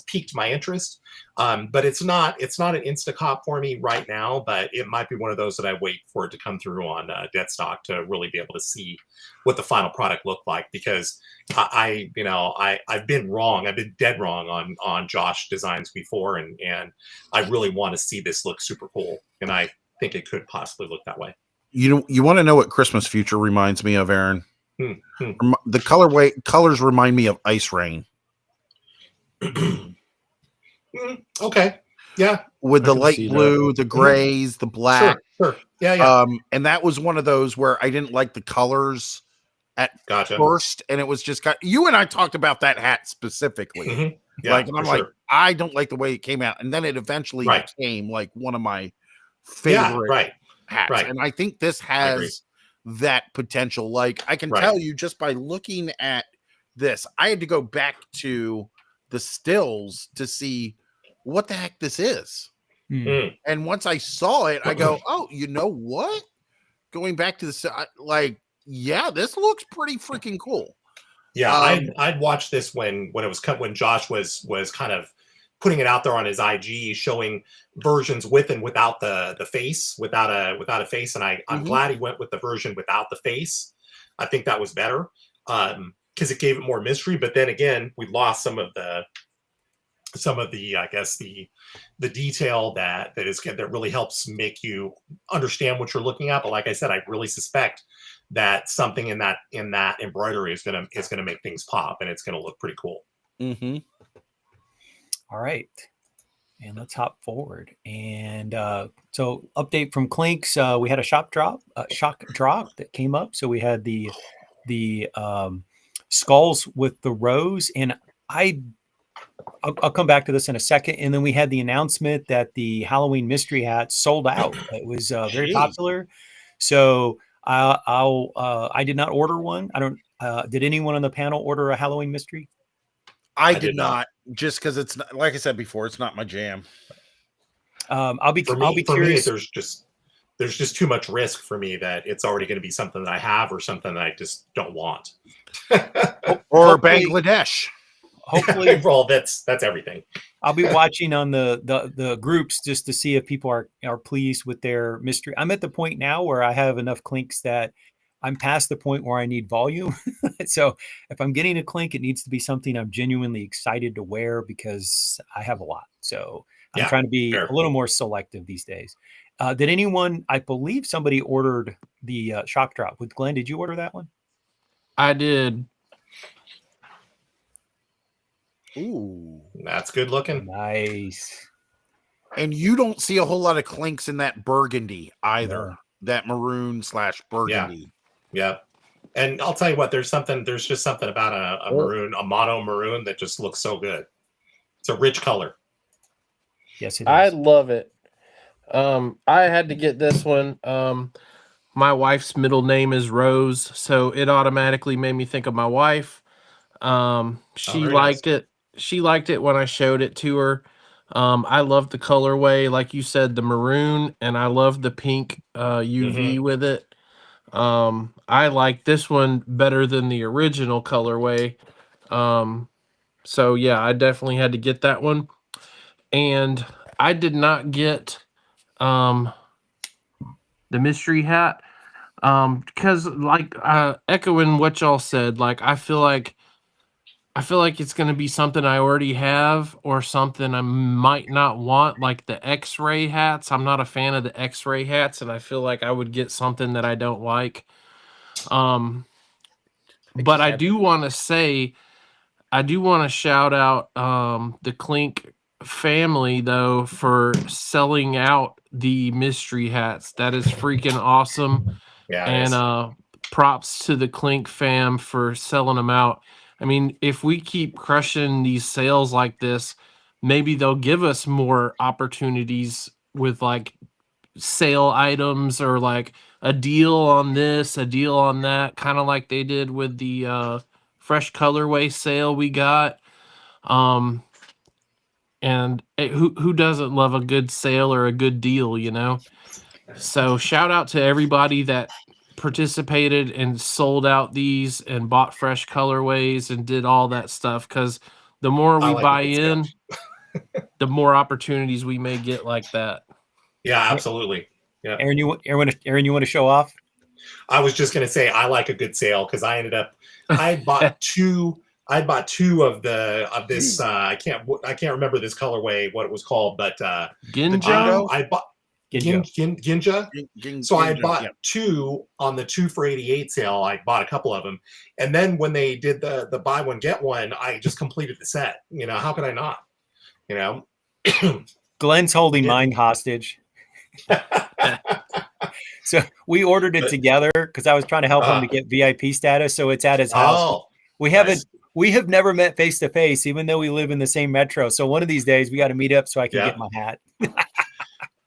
piqued my interest. But it's not an Instacop for me right now, but it might be one of those that I wait for it to come through on Deadstock to really be able to see what the final product looked like, because I've been wrong. I've been dead wrong on Josh designs before, and I really want to see this look super cool, and I think it could possibly look that way. You want to know what Christmas Future reminds me of, Aaron? The colors remind me of Ice Rain. Okay. Yeah. With the light blue, the grays, the black. Sure. Yeah. And that was one of those where I didn't like the colors at first, and it was just you and I talked about that hat specifically. Yeah, and I'm like, I don't like the way it came out, and then it eventually became like one of my favorite hats. Right. And I think this has that potential. Like, I can tell you just by looking at this, I had to go back to the stills to see what the heck this is. And once I saw it, I go, oh, you know what? Going back to this looks pretty freaking cool. Yeah, I'd watched this when it was cut, when Josh was kind of putting it out there on his IG, showing versions with and without the face, without a face, and I'm glad he went with the version without the face. I think that was better because it gave it more mystery. But then again, we lost some of the I guess the detail that really helps make you understand what you're looking at. But like I said, I really suspect that something in that embroidery is gonna make things pop, and it's gonna look pretty cool. All right, and let's hop forward. And so, update from Clinks. We had a shock drop that came up. So we had the skulls with the rose, and I'll come back to this in a second. And then we had the announcement that the Halloween mystery hat sold out. It was very popular. So I did not order one. I don't. Did anyone on the panel order a Halloween mystery? I did not, just because it's not, like I said before, it's not my jam. I'll be curious. For me, there's just too much risk for me that it's already going to be something that I have or something that I just don't want. Or Bangladesh. Hopefully, well, that's everything. I'll be watching on the groups just to see if people are pleased with their mystery. I'm at the point now where I have enough Clinks that I'm past the point where I need volume. So if I'm getting a Clink, it needs to be something I'm genuinely excited to wear because I have a lot. So I'm trying to be a little more selective these days. Did anyone? I believe somebody ordered the shock drop with Glenn. Did you order that one? I did. Ooh, that's good looking. Nice. And you don't see a whole lot of Clinks in that burgundy either. No. That maroon/burgundy. Yeah. And I'll tell you what, there's just something about a maroon, a mono maroon that just looks so good. It's a rich color. Yes, it is. I love it. I had to get this one. My wife's middle name is Rose, so it automatically made me think of my wife. She liked it. She liked it when I showed it to her. I love the colorway, like you said, the maroon, and I love the pink UV with it. I like this one better than the original colorway. So yeah, I definitely had to get that one. And I did not get the mystery hat because like echoing what y'all said, like I feel like it's going to be something I already have or something I might not want, like the X-ray hats. I'm not a fan of the X-ray hats, and I feel like I would get something that I don't like. But I do want to say, I do want to shout out the Clink family though for selling out the mystery hats. That is freaking awesome. Yeah, And props to the Clink fam for selling them out. I mean, if we keep crushing these sales like this, maybe they'll give us more opportunities with like sale items or like a deal on this, a deal on that, kind of like they did with the fresh colorway sale we got. And who doesn't love a good sale or a good deal, you know? So shout out to everybody that participated and sold out these and bought fresh colorways and did all that stuff, because the more we like buy a good sale. in, the more opportunities we may get like that. Yeah, absolutely. Yeah. Aaron, you want to show off? I was just going to say I like a good sale because I bought two of this. I can't remember this colorway what it was called, but Ginjo? I bought Ginja. So I bought two on the 2 for $88 sale. I bought a couple of them, and then when they did the buy one get one, I just completed the set. You know, how could I not? You know, Glenn's holding mine hostage. So we ordered it together because I was trying to help him to get VIP status. So it's at his house. Oh, we have never met face to face, even though we live in the same metro. So one of these days we got to meet up so I can get my hat.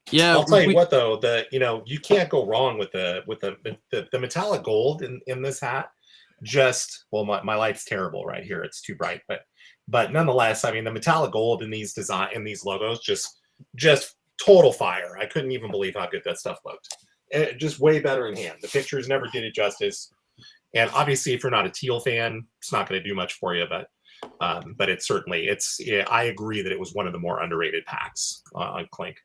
Yeah, I'll tell you what though, you can't go wrong with the metallic gold in this hat. Just my light's terrible right here. It's too bright, but nonetheless, I mean the metallic gold in these logos just total fire. I couldn't even believe how good that stuff looked. And just way better in hand. The pictures never did it justice. And obviously, if you're not a teal fan, it's not going to do much for you. But I agree that it was one of the more underrated packs on Clink.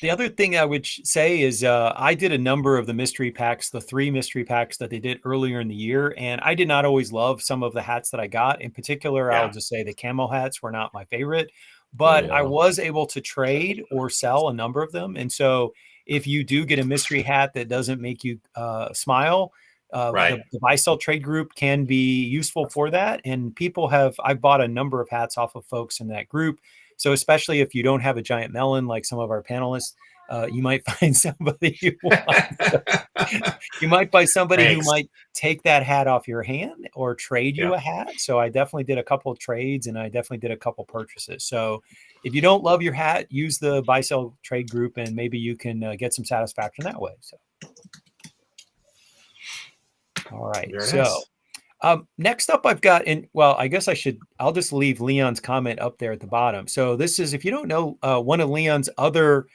The other thing I would say is I did a number of the mystery packs, the 3 mystery packs that they did earlier in the year. And I did not always love some of the hats that I got. In particular, I'll just say the camo hats were not my favorite. But I was able to trade or sell a number of them. And so if you do get a mystery hat that doesn't make you smile, the buy-sell trade group can be useful for that. And I've bought a number of hats off of folks in that group. So especially if you don't have a giant melon like some of our panelists, you might find somebody who you might buy somebody who might take that hat off your hand or trade you a hat. So I definitely did a couple of trades and I definitely did a couple purchases. So if you don't love your hat, use the buy sell trade group and maybe you can get some satisfaction that way. So, all right. Next up I've got I guess I'll just leave Leon's comment up there at the bottom. So this is, if you don't know, one of Leon's other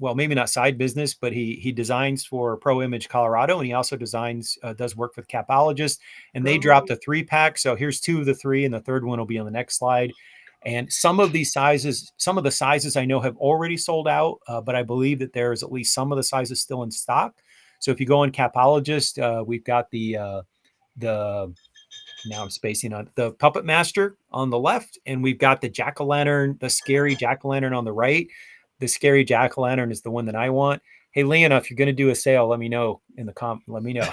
maybe not side business, but he designs for Pro Image Colorado, and he also does work with Capologists, and they dropped a 3-pack. So here's 2 of the 3, and the third one will be on the next slide. And some of the sizes I know have already sold out, but I believe that there is at least some of the sizes still in stock. So if you go on Capologist, we've got now I'm spacing on the Puppet Master on the left, and we've got the jack-o'-lantern, the scary jack-o'-lantern on the right. The scary jack-o'-lantern is the one that I want. Hey, Leona, if you're going to do a sale, let me know in the let me know.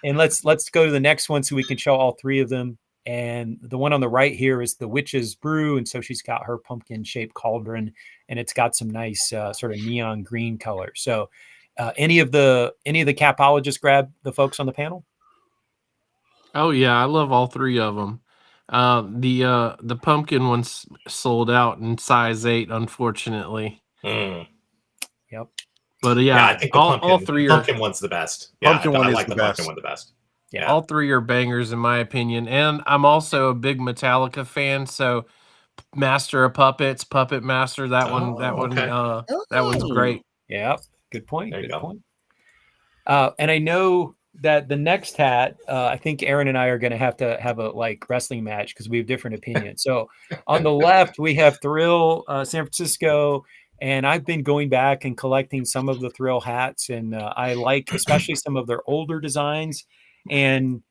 And let's go to the next one so we can show all 3 of them. And the one on the right here is the Witch's Brew. And so she's got her pumpkin-shaped cauldron, and it's got some nice sort of neon green color. So any of the Capologists grab the folks on the panel? Oh yeah, I love all 3 of them. The pumpkin one's sold out in size 8, unfortunately. Yep. But yeah, I think all 3 are. Pumpkin one's the best. Yeah, I like the pumpkin one the best. Yeah, all 3 are bangers in my opinion. And I'm also a big Metallica fan, so Master of Puppets, Puppet Master, that one's great. Yep. Good point. There you Good go. point. And I know that the next hat, I think Aaron and I are going to have a like wrestling match because we have different opinions. So on the left, we have Thrill San Francisco, and I've been going back and collecting some of the Thrill hats, and I like especially some of their older designs. And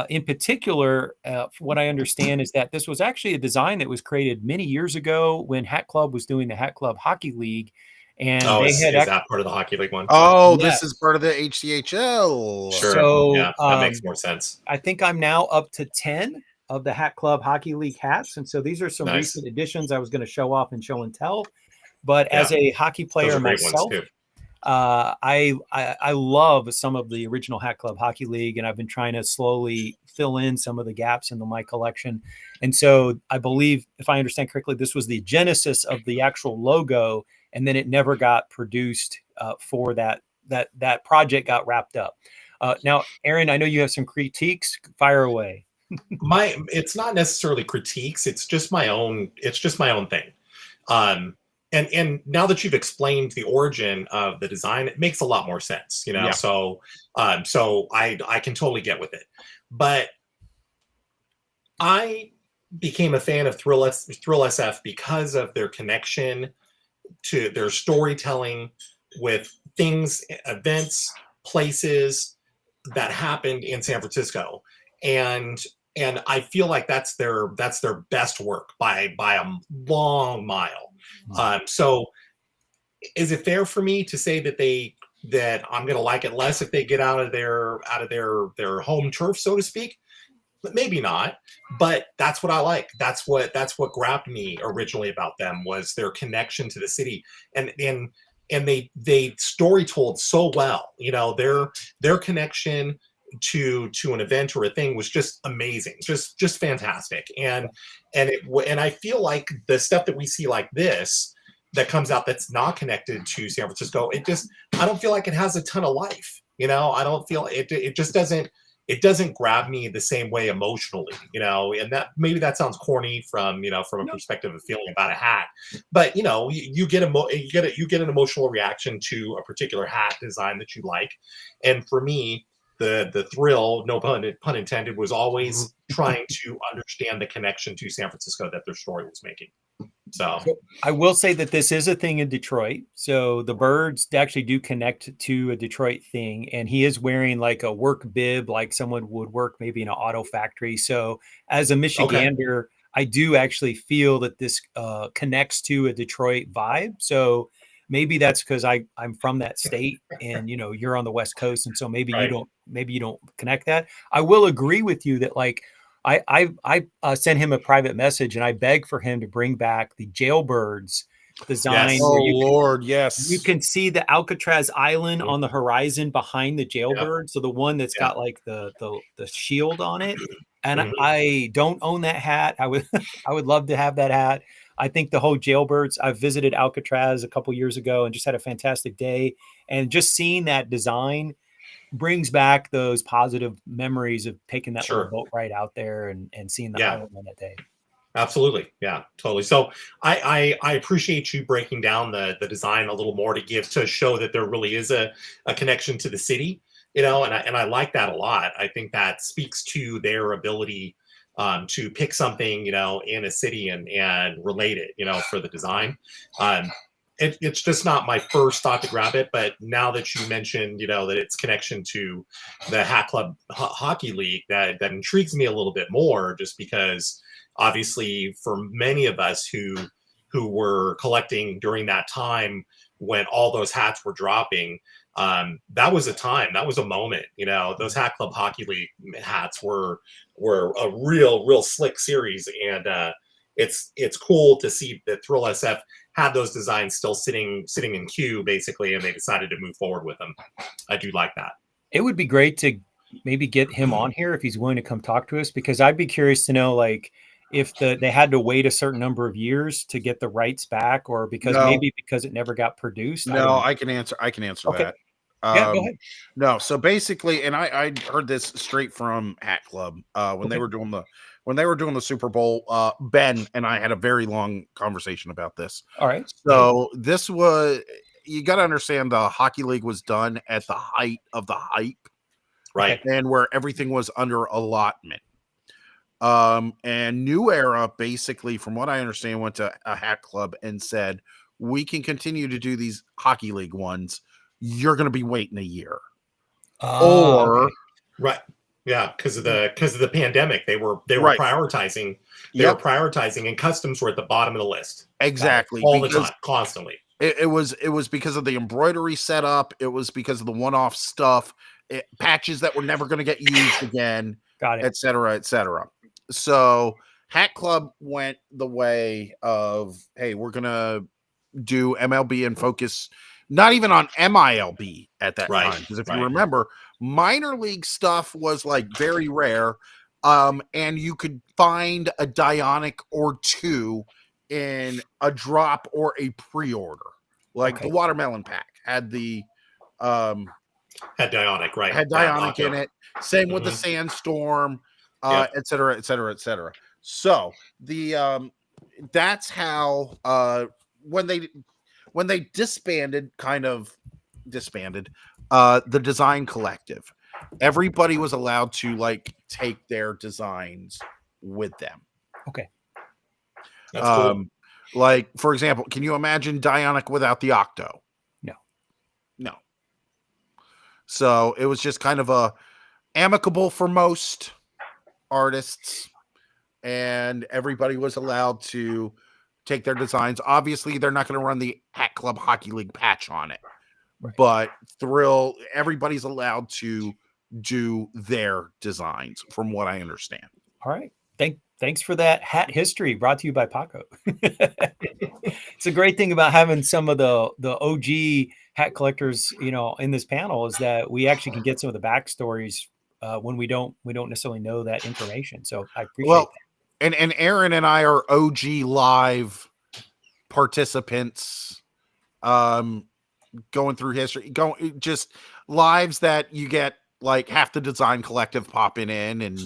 in particular, what I understand is that this was actually a design that was created many years ago when Hat Club was doing the Hat Club Hockey League. And Oh, they is had that part of the Hockey League one? Oh, Yes. this is part of the HCHL. Sure. So, Yeah, that makes more sense. I think I'm now up to 10 of the Hat Club Hockey League hats. And so these are some Nice. recent additions I was going to show off and show and tell. But Yeah. as a hockey Those player are great myself, ones too. I love some of the original Hat Club Hockey League, and I've been trying to slowly fill in some of the gaps in my collection. And so I believe, if I understand correctly, this was the genesis of the actual logo, and then it never got produced for that project got wrapped up. Now, Aaron, I know you have some critiques. Fire away. It's not necessarily critiques. It's just my own thing. And now that you've explained the origin of the design, it makes a lot more sense, you know. Yeah. So I can totally get with it. But I became a fan of ThrillSF because of their connection to their storytelling with things, events, places that happened in San Francisco, and I feel like that's their best work by a long mile. So is it fair for me to say that I'm going to like it less if they get out of their home turf, so to speak? But maybe not. But that's what I like. That's what grabbed me originally about them, was their connection to the city, and they story told so well. You know, their connection to an event or a thing was just amazing, just fantastic. And I feel like the stuff that we see like this that comes out that's not connected to San Francisco, I don't feel like it has a ton of life. You know, I don't feel it just doesn't grab me the same way emotionally, you know. And that maybe that sounds corny from a perspective of feeling about a hat, but you know, you get an emotional reaction to a particular hat design that you like. And for me, the thrill, no pun intended, was always trying to understand the connection to San Francisco that their story was making. So I will say that this is a thing in Detroit. So the birds actually do connect to a Detroit thing, and he is wearing like a work bib, like someone would work maybe in an auto factory. So as a Michigander, I do actually feel that this connects to a Detroit vibe. So maybe that's because I'm from that state, and you're on the West Coast, and so maybe Right. you don't connect that. I will agree with you that like I sent him a private message, and I begged for him to bring back the Jailbirds design. Yes. Oh where Lord, yes. you can see the Alcatraz Island on the horizon behind the Jailbird. So the one that's got like the shield on it. And I don't own that hat. I would love to have that hat. I think the whole Jailbirds, I visited Alcatraz a couple years ago and just had a fantastic day. And just seeing that design brings back those positive memories of taking that little boat ride out there and seeing the island on that day. Absolutely. Yeah, totally. So I appreciate you breaking down the design a little more to show that there really is a connection to the city, and I like that a lot. I think that speaks to their ability to pick something, in a city and relate it, for the design. It's just not my first thought to grab it, but now that you mentioned, that it's connection to the Hat Club Hockey League, that intrigues me a little bit more, just because obviously for many of us who were collecting during that time when all those hats were dropping, that was a moment. Those Hat Club Hockey League hats were a real slick series, and it's cool to see that ThrillSF had those designs still sitting in queue, basically, and they decided to move forward with them. I do like that. It would be great to maybe get him on here if he's willing to come talk to us, because I'd be curious to know, like, if they had to wait a certain number of years to get the rights back, or because it never got produced. No, I can answer Okay. that. Yeah, go ahead. No, so basically, and I heard this straight from Hat Club when they were doing the Super Bowl. Ben and I had a very long conversation about this. All right. So this was, you got to understand the Hockey League was done at the height of the hype, Right. and where everything was under allotment. And New Era, basically, from what I understand, went to a hat club and said, we can continue to do these Hockey League ones. You're going to be waiting a year. Okay. Right. Yeah, because of the pandemic, they were Right. prioritizing. They Yep. were prioritizing, and customs were at the bottom of the list. Exactly. All the because time, constantly. it was because of the embroidery setup. It was because of the one-off stuff, patches that were never going to get used again, Got it. et cetera, et cetera. So Hat Club went the way of, hey, we're going to do MLB and focus not even on MILB at that Right, time. Because if right. you remember, minor league stuff was like very rare. And you could find a Dionic or two in a drop or a pre-order. Like Okay. the Watermelon Pack had the Had Dionic, right? had Bad Dionic luck, in yeah. it. Same with the Sandstorm, Yep. et cetera, et cetera, et cetera. So the that's how when they disbanded the Design Collective, everybody was allowed to like take their designs with them. That's cool. Like, for example, can you imagine Dionic without the Octo? No. So it was just kind of a amicable for most artists, and everybody was allowed to take their designs. Obviously, they're not going to run the Hat Club Hockey League patch on it, Right. but everybody's allowed to do their designs, from what I understand. All right. Thanks for that hat history, brought to you by Paco. It's a great thing about having some of the OG hat collectors, in this panel, is that we actually can get some of the backstories when we don't necessarily know that information. So I appreciate that. And Aaron and I are OG live participants, going through history, just lives that you get like half the Design Collective popping in, and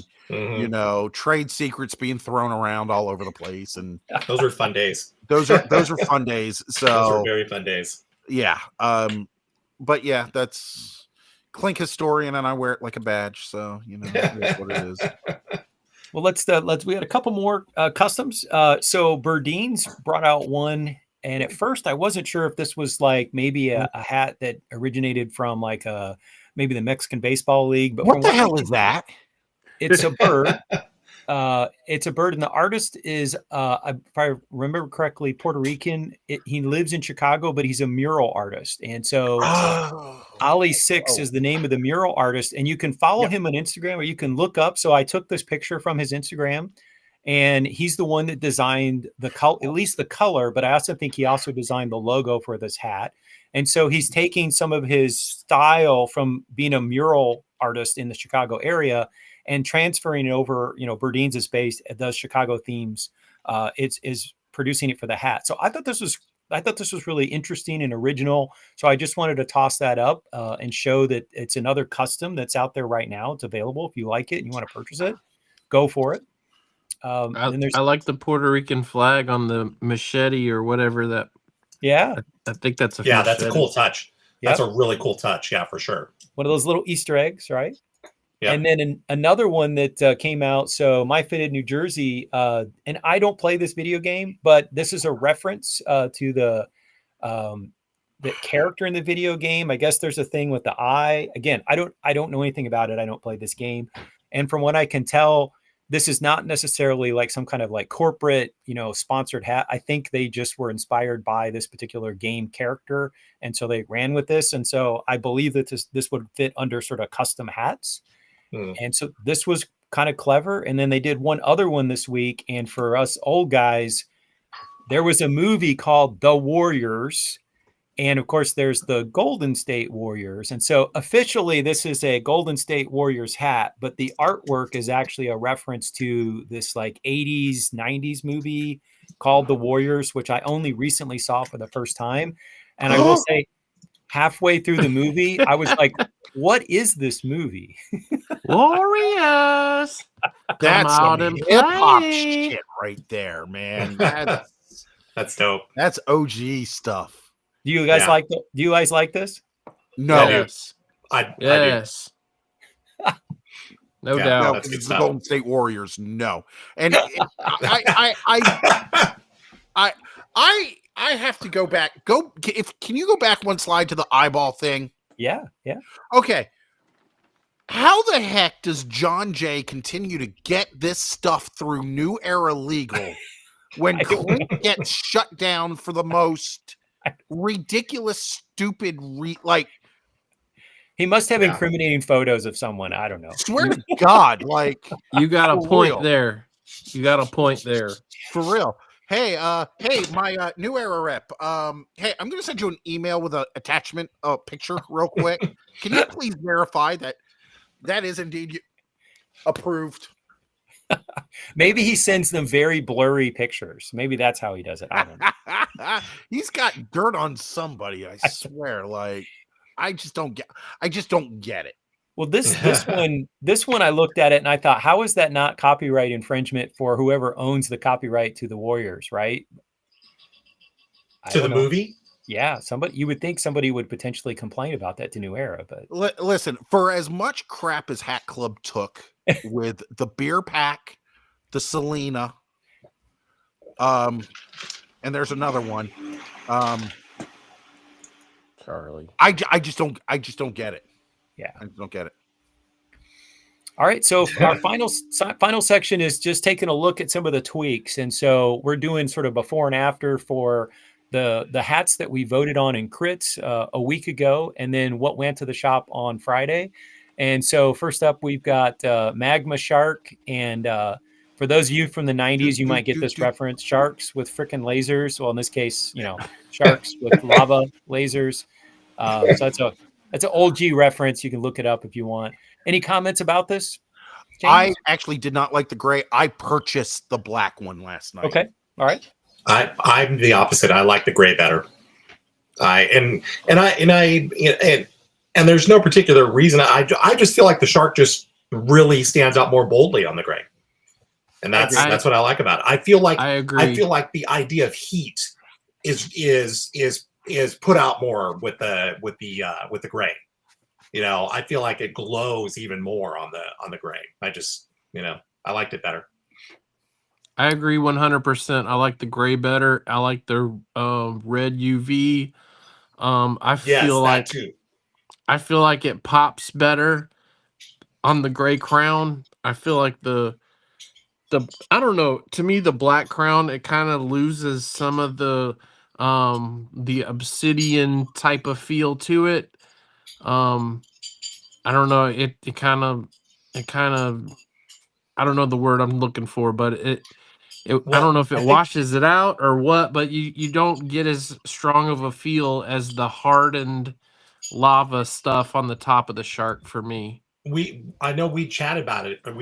trade secrets being thrown around all over the place, and Those were fun days. those are fun days. So Those were very fun days. yeah. But yeah, that's Clink Historian, and I wear it like a badge. So that's what it is. Well, we had a couple more customs. So Burdeens brought out one, and at first I wasn't sure if this was like maybe a hat that originated from like maybe the Mexican Baseball League. But What the hell is that? It's a bird. It's a bird, and the artist is, if I remember correctly, Puerto Rican. He lives in Chicago, but he's a mural artist, and so Ali Six is the name of the mural artist, and you can follow him on Instagram, or you can look up. So I took this picture from his Instagram, and he's the one that designed the color, at least the color. But I also think he also designed the logo for this hat, and so he's taking some of his style from being a mural artist in the Chicago area and transferring it over. Burdeens is based, it does Chicago themes. Is producing it for the hat. So I thought this was really interesting and original. So I just wanted to toss that up and show that it's another custom that's out there right now. It's available. If you like it and you want to purchase it, go for it. I like the Puerto Rican flag on the machete or whatever that. Yeah. I think that's a that's a cool touch. Yep. That's a really cool touch. Yeah, for sure. One of those little Easter eggs, right? Yep. And then another one that came out. So My Fitted New Jersey, and I don't play this video game, but this is a reference to the character in the video game. I guess there's a thing with the eye. Again, I don't know anything about it. I don't play this game. And from what I can tell, this is not necessarily like some kind of like corporate, sponsored hat. I think they just were inspired by this particular game character, and so they ran with this. And so I believe that this would fit under sort of custom hats. And so this was kind of clever. And then they did one other one this week. And for us old guys, there was a movie called The Warriors. And of course, there's the Golden State Warriors. And so officially, this is a Golden State Warriors hat, but the artwork is actually a reference to this like 80s, 90s movie called The Warriors, which I only recently saw for the first time. And I will say, halfway through the movie, I was like, what is this movie? Warriors. That's out some and hip hop play. shit right there, man. That's dope. That's OG stuff. Do you guys Yeah. like do you guys like this? No, Yes. I do. Yes. No Yeah, doubt. no, that's good it's the stuff. Golden State Warriors. No, and I have to go back. Can you go back one slide to the eyeball thing? Yeah. Okay. How the heck does John Jay continue to get this stuff through New Era Legal when I don't Clink gets shut down for the most ridiculous, stupid, He must have Yeah. incriminating photos of someone. I don't know. swear to God, like You got a For point real. there. You got a point there. for real. Hey, my New Era rep. Hey, I'm gonna send you an email with an attachment, picture, real quick. Can you please verify that is indeed approved? Maybe he sends them very blurry pictures. Maybe that's how he does it. I don't know. He's got dirt on somebody. I swear. Like, I just don't get it. Well, this one I looked at it and I thought, how is that not copyright infringement for whoever owns the copyright to the Warriors, right? I To the don't know. movie? Yeah, you would think somebody would potentially complain about that to New Era, but Listen, for as much crap as Hat Club took with the beer pack, the Selena, and there's another one. Charlie. I just don't get it. yeah. I just don't get it. All right, so our final section is just taking a look at some of the tweaks, and so we're doing sort of before and after for the hats that we voted on in crits a week ago, and then what went to the shop on Friday. And so first up, we've got Magma Shark, and for those of you from the 90s, you might get this reference: sharks with frickin' lasers. Well, in this case, sharks with lava lasers. So that's an old G reference. You can look it up if you want. Any comments about this, James? I actually did not like the gray. I purchased the black one last night. Okay, all right. I'm the opposite. I like the gray better. And there's no particular reason. I just feel like the shark just really stands out more boldly on the gray, and that's what I like about it. I feel like I agree. I feel like the idea of heat is put out more with the gray. I feel like it glows even more on the gray. I liked it better. I agree 100%. I like the gray better. I like the red UV. I feel like it pops better on the gray crown. I feel like the I don't know. To me, the black crown, it kind of loses some of the obsidian type of feel to it. I don't know. It kind of I don't know the word I'm looking for, but I don't know if it washes it out or what, but you don't get as strong of a feel as the hardened lava stuff on the top of the shark for me. I know we chatted about it when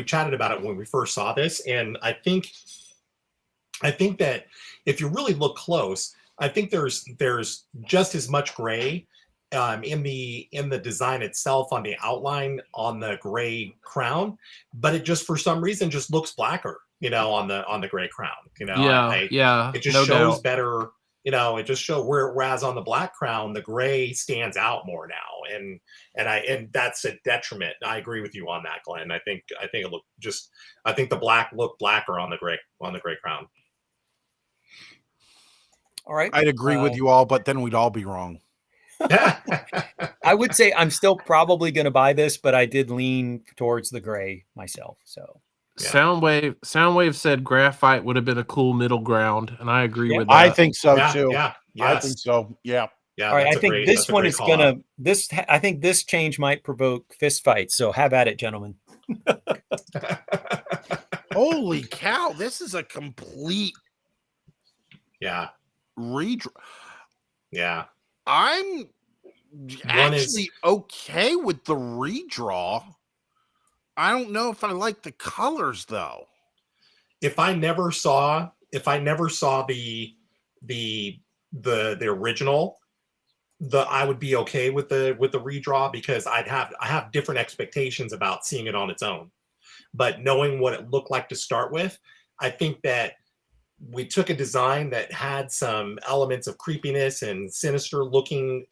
we first saw this, and I think that if you really look close, I think there's just as much gray in the design itself, on the outline, on the gray crown, but it just for some reason just looks blacker, on the gray crown. It just shows better. It just shows whereas on the black crown, the gray stands out more now, and that's a detriment. I agree with you on that, Glenn. I think the black looked blacker on the gray crown. All right. I'd agree with you all, but then we'd all be wrong. I would say I'm still probably going to buy this, but I did lean towards the gray myself. So yeah. Soundwave said graphite would have been a cool middle ground, and I agree with that. I think so too. Yeah, I think so. Yeah. All right. I think this one is I think this change might provoke fist fights. So have at it, gentlemen. Holy cow! This is a complete redraw. Yeah. I'm actually okay with the redraw. I don't know if I like the colors though. If I never saw the original, I would be okay with the redraw, because I have different expectations about seeing it on its own. But knowing what it looked like to start with, I think that we took a design that had some elements of creepiness and sinister looking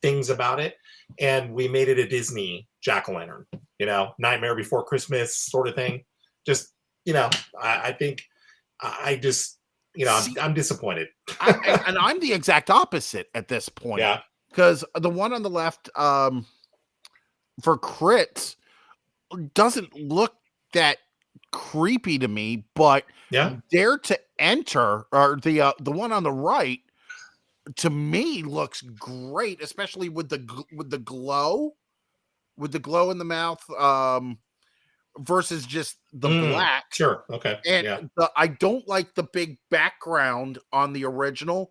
things about it, and we made it a Disney jack-o'-lantern, Nightmare Before Christmas sort of thing. Just, I think I just, I'm disappointed. And I'm the exact opposite at this point. Yeah. Because the one on the left for crits doesn't look that creepy to me, but Dare to Enter, or the one on the right, to me looks great, especially with the glow in the mouth, versus just the black. Sure. Okay. And I don't like the big background on the original.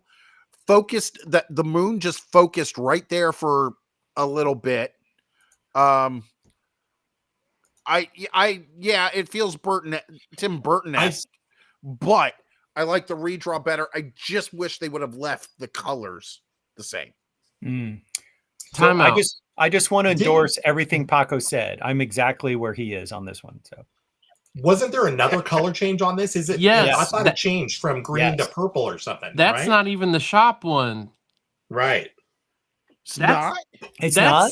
That the moon just focused right there for a little bit. It feels Tim Burton-esque, but I like the redraw better. I just wish they would have left the colors the same. So I just want to endorse everything Paco said. I'm exactly where he is on this one. So wasn't there another color change on this? Is it? Yes. I thought it changed from green to purple or something. That's right? not even the shop one. Right. It's not? It's not?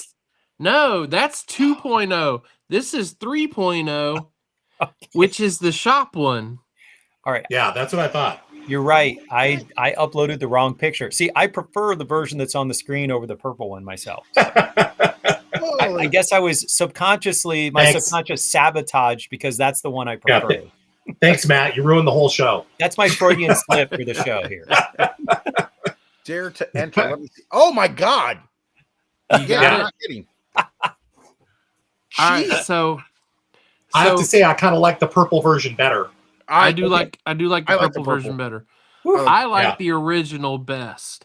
No, that's 2.0. This is 3.0, which is the shop one. All right. Yeah, that's what I thought. You're right. I uploaded the wrong picture. See, I prefer the version that's on the screen over the purple one myself. I guess I was subconscious sabotaged because that's the one I prefer. Yeah. Thanks, Matt. You ruined the whole show. That's my Freudian slip for the show here. Dare to Enter. Let me see. Oh my God. I'm not kidding. All right, so I have to say I kind of like the purple version better. I do like the purple version better. I like the original best.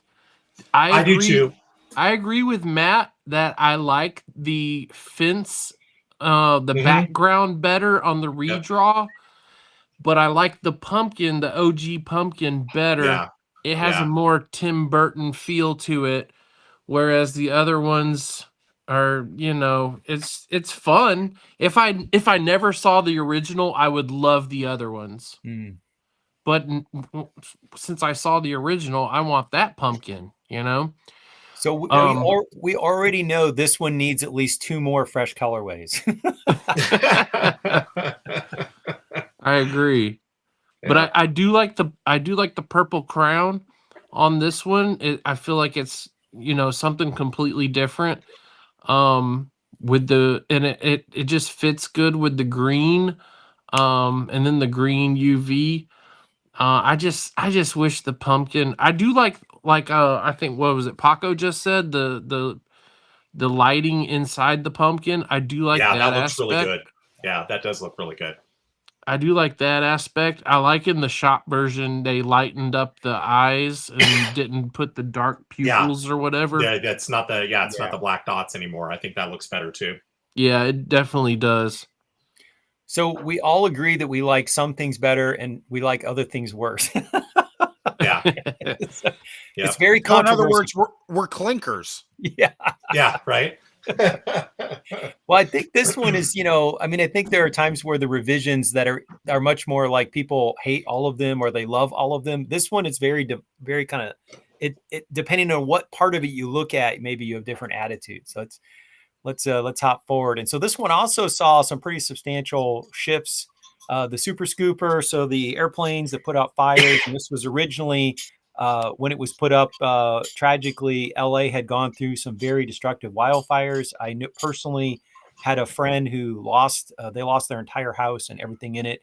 I do too. I agree with Matt that I like the fence, the background better on the redraw, but I like the pumpkin, the OG pumpkin better. Yeah. It has a more Tim Burton feel to it, whereas the other ones are, it's fun. If I never saw the original, I would love the other ones. But since I saw the original, I want that pumpkin, So we already know this one needs at least 2 more fresh colorways. I agree. But I do like the purple crown on this one. I feel like it's something completely different. It just fits good with the green, and then the green UV. I just wish the pumpkin. I do like I think, what was it Paco just said, the lighting inside the pumpkin. I do like that looks aspect. really good. Yeah, that does look really good. I do like that aspect. I like in the shop version they lightened up the eyes and didn't put the dark pupils or whatever. Yeah, that's not not the black dots anymore. I think that looks better too. Yeah, it definitely does. So we all agree that we like some things better and we like other things worse. Yeah. It's very controversial. In other words, we're clinkers. Yeah. Yeah, right. Well, I think this one is, I think there are times where the revisions that are much more like people hate all of them or they love all of them. This one is very kind of it depending on what part of it you look at, maybe you have different attitudes. So let's hop forward. And so this one also saw some pretty substantial shifts. The Super Scooper, so the airplanes that put out fires, and this was originally when it was put up, tragically, LA had gone through some very destructive wildfires. I personally had a friend who lost their entire house and everything in it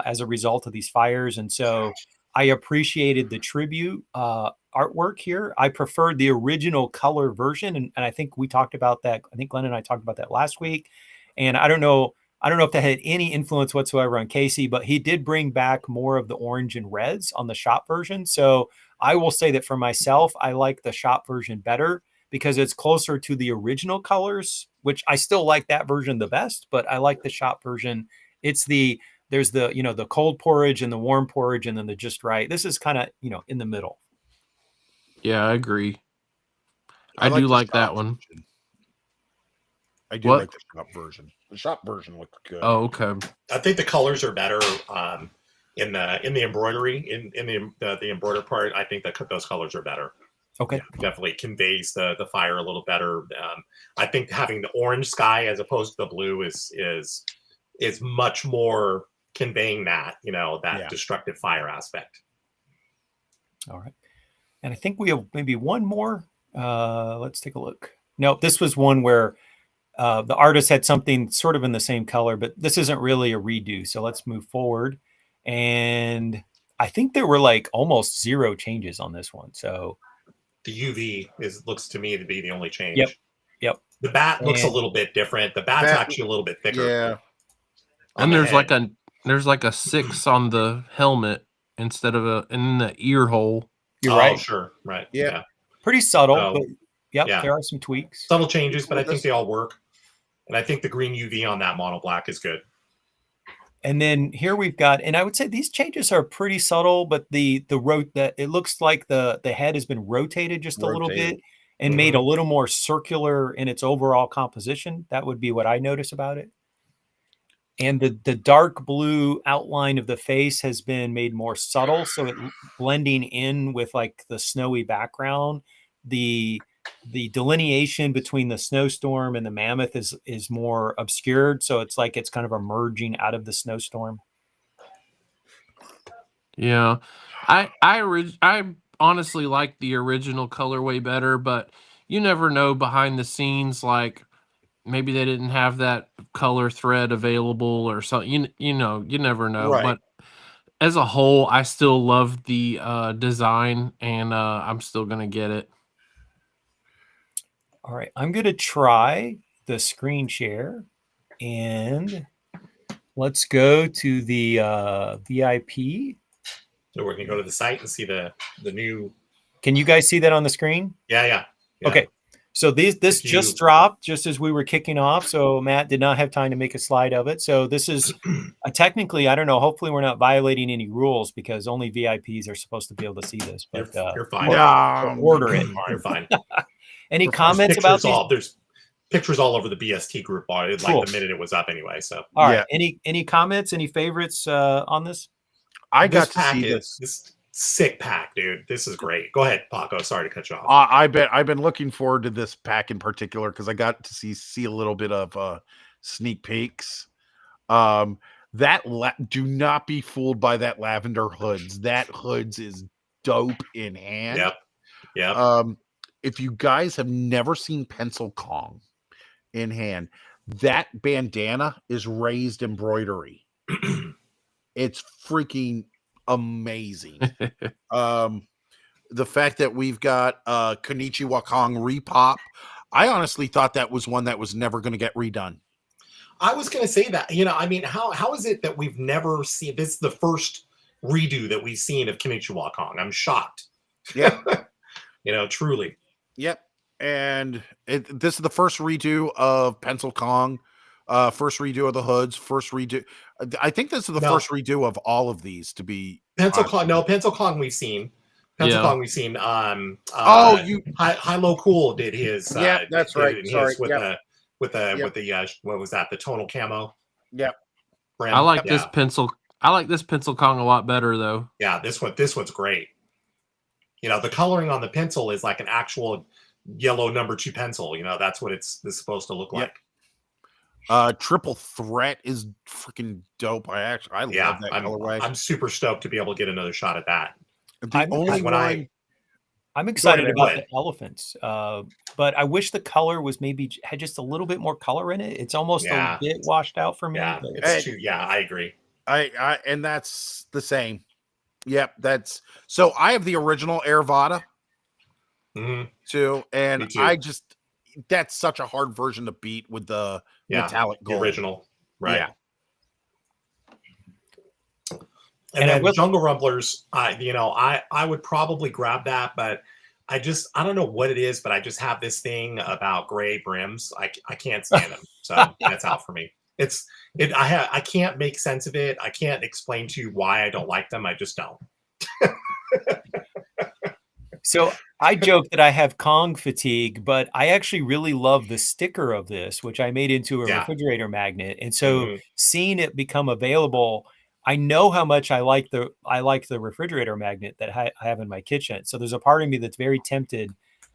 as a result of these fires. And so I appreciated the tribute artwork here. I preferred the original color version. And I think we talked about that. I think Glenn and I talked about that last week. And I don't know if that had any influence whatsoever on Casey, but he did bring back more of the orange and reds on the shop version. So I will say that for myself, I like the shop version better because it's closer to the original colors, which I still like that version the best, but I like the shop version. There's the cold porridge and the warm porridge and then the just right. This is kind of, in the middle. Yeah, I agree. I do like that one. I do like the shop version. The shop version looked good. Oh, okay. I think the colors are better. in the embroidery in the embroidered part. I think that those colors are better. Okay. Yeah, definitely conveys the fire a little better. I think having the orange sky as opposed to the blue is much more conveying that, that destructive fire aspect. All right. And I think we have maybe one more. Let's take a look. No, this was one where the artist had something sort of in the same color, but this isn't really a redo. So let's move forward. And I think there were like almost 0 changes on this one. So the UV looks to me to be the only change. Yep. The bat looks a little bit different. The bat's actually a little bit thicker. Yeah. And there's like a 6 on the helmet instead of in the ear hole. You're right. Sure. Right. Yeah. Pretty subtle, but there are some tweaks. Subtle changes, but I think they all work. And I think the green UV on that mono black is good. And then here we've got, and I would say these changes are pretty subtle, but it looks like the head has been rotated just a little bit and made a little more circular in its overall composition. That would be what I notice about it. And the dark blue outline of the face has been made more subtle, so it blending in with like the snowy background. The delineation between the snowstorm and the mammoth is more obscured, so it's like it's kind of emerging out of the snowstorm. Yeah, I honestly like the original colorway better, but you never know behind the scenes, like maybe they didn't have that color thread available or something. You never know. Right. But as a whole, I still love the design, and I'm still gonna get it. All right, I'm going to try the screen share, and let's go to the VIP. So we can go to the site and see the new. Can you guys see that on the screen? Yeah. Okay, so this just dropped just as we were kicking off, so Matt did not have time to make a slide of it. So this is technically, I don't know, hopefully we're not violating any rules because only VIPs are supposed to be able to see this. But you're fine. Order it. You're fine. Any comments about these? There's pictures all over the BST group like the minute it was up anyway. So all right. Any comments? Any favorites on this? I got to see this sick pack, dude. This is great. Go ahead, Paco. Sorry to cut you off. I've been looking forward to this pack in particular because I got to see a little bit of sneak peeks. Do not be fooled by that lavender hoods. That hoods is dope in hand. Yep. If you guys have never seen Pencil Kong in hand, that bandana is raised embroidery. It's freaking amazing. The fact that we've got Konnichiwa Kong repop, I honestly thought that was one that was never going to get redone. I was going to say that, I mean, how is it that we've never seen this? Is the first redo that we've seen of Konnichiwa Kong. I'm shocked. Yeah. Truly. Yep. And this is the first redo of Pencil Kong, first redo of the hoods, first redo. I think this is the first redo of all of these to be Pencil Kong. No, Pencil Kong we've seen. Kong we've seen. High Low Cool did his. Yeah, that's right. Sorry. With the what was that? The tonal camo. Yep. I like this pencil. I like this Pencil Kong a lot better though. Yeah, this one's great. The coloring on the pencil is like an actual yellow number 2 pencil. That's what it's supposed to look like. Triple Threat is freaking dope. I love that colorway. I'm super stoked to be able to get another shot at that. I'm excited about the elephants, but I wish the color was had just a little bit more color in it. It's almost a bit washed out for me. Yeah, it's too. Yeah, I agree. And that's the same. Yep, so I have the original Airvada too, and that's such a hard version to beat with the metallic gold. The original, right? Yeah. And then Jungle Rumblers, I would probably grab that, but I don't know what it is, but I just have this thing about gray brims. I can't stand them, so that's out for me. I can't make sense of it. I can't explain to you why I don't like them. I just don't. So I joke that I have Kong fatigue, but I actually really love the sticker of this, which I made into a refrigerator magnet. And so seeing it become available, I know how much I like the refrigerator magnet that I have in my kitchen. So there's a part of me that's very tempted,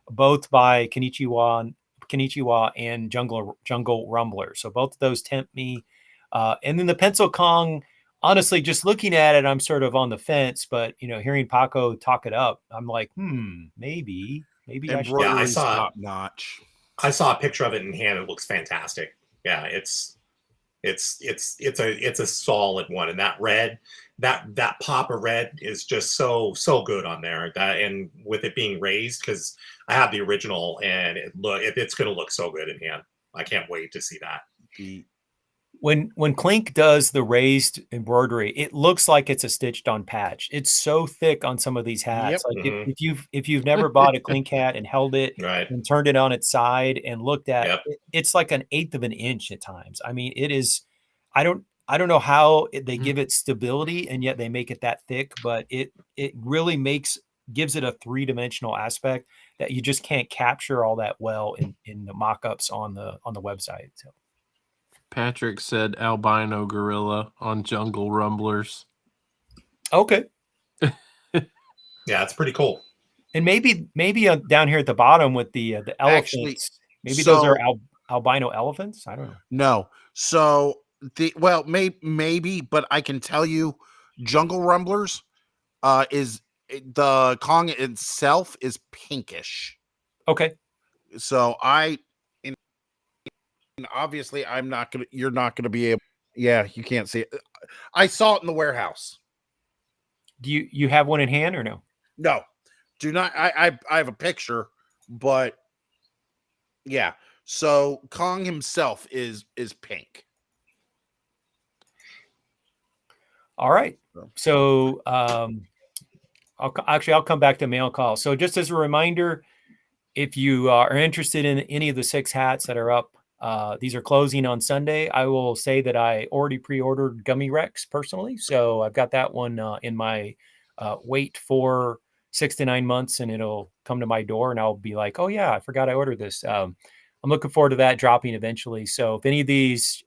both by Konnichiwa and Jungle Rumbler. So both of those tempt me. And then the Pencil Kong, honestly, just looking at it, I'm sort of on the fence. But hearing Paco talk it up, I'm like, maybe I should. Yeah, Embroidery's top notch. I saw a picture of it in hand. It looks fantastic. Yeah, it's a solid one, and that red, that pop of red is just so good on there. That, and with it being raised, because I have the original, and it's going to look so good in hand. I can't wait to see that. When Clink does the raised embroidery, it looks like it's a stitched on patch. It's so thick on some of these hats. Yep. Like if you've never bought a Clink hat and held it Right. and turned it on its side and looked at Yep. it, it's like an eighth of an inch at times. I mean, it is. I don't know how they give it stability and yet they make it that thick, but it really gives it a 3-dimensional aspect that you just can't capture all that well in the mock-ups on the website. So. Patrick said albino gorilla on Jungle Rumblers. Okay. Yeah, it's pretty cool. And maybe down here at the bottom with the elephants, Actually, maybe those are albino elephants. I don't know. No. So maybe, but I can tell you, Jungle Rumblers is the Kong itself is pinkish. Okay. So obviously you're not gonna be able. Yeah, you can't see it. I saw it in the warehouse. Do you have one in hand or no? No, do not. I have a picture, but yeah. So Kong himself is pink. All right. So I'll come back to mail call. So just as a reminder, if you are interested in any of the 6 hats that are up, these are closing on Sunday. I will say that I already pre-ordered Gummy Rex personally. So I've got that one in my wait for 6 to 9 months, and it'll come to my door and I'll be like, oh yeah, I forgot I ordered this. I'm looking forward to that dropping eventually. So if any of these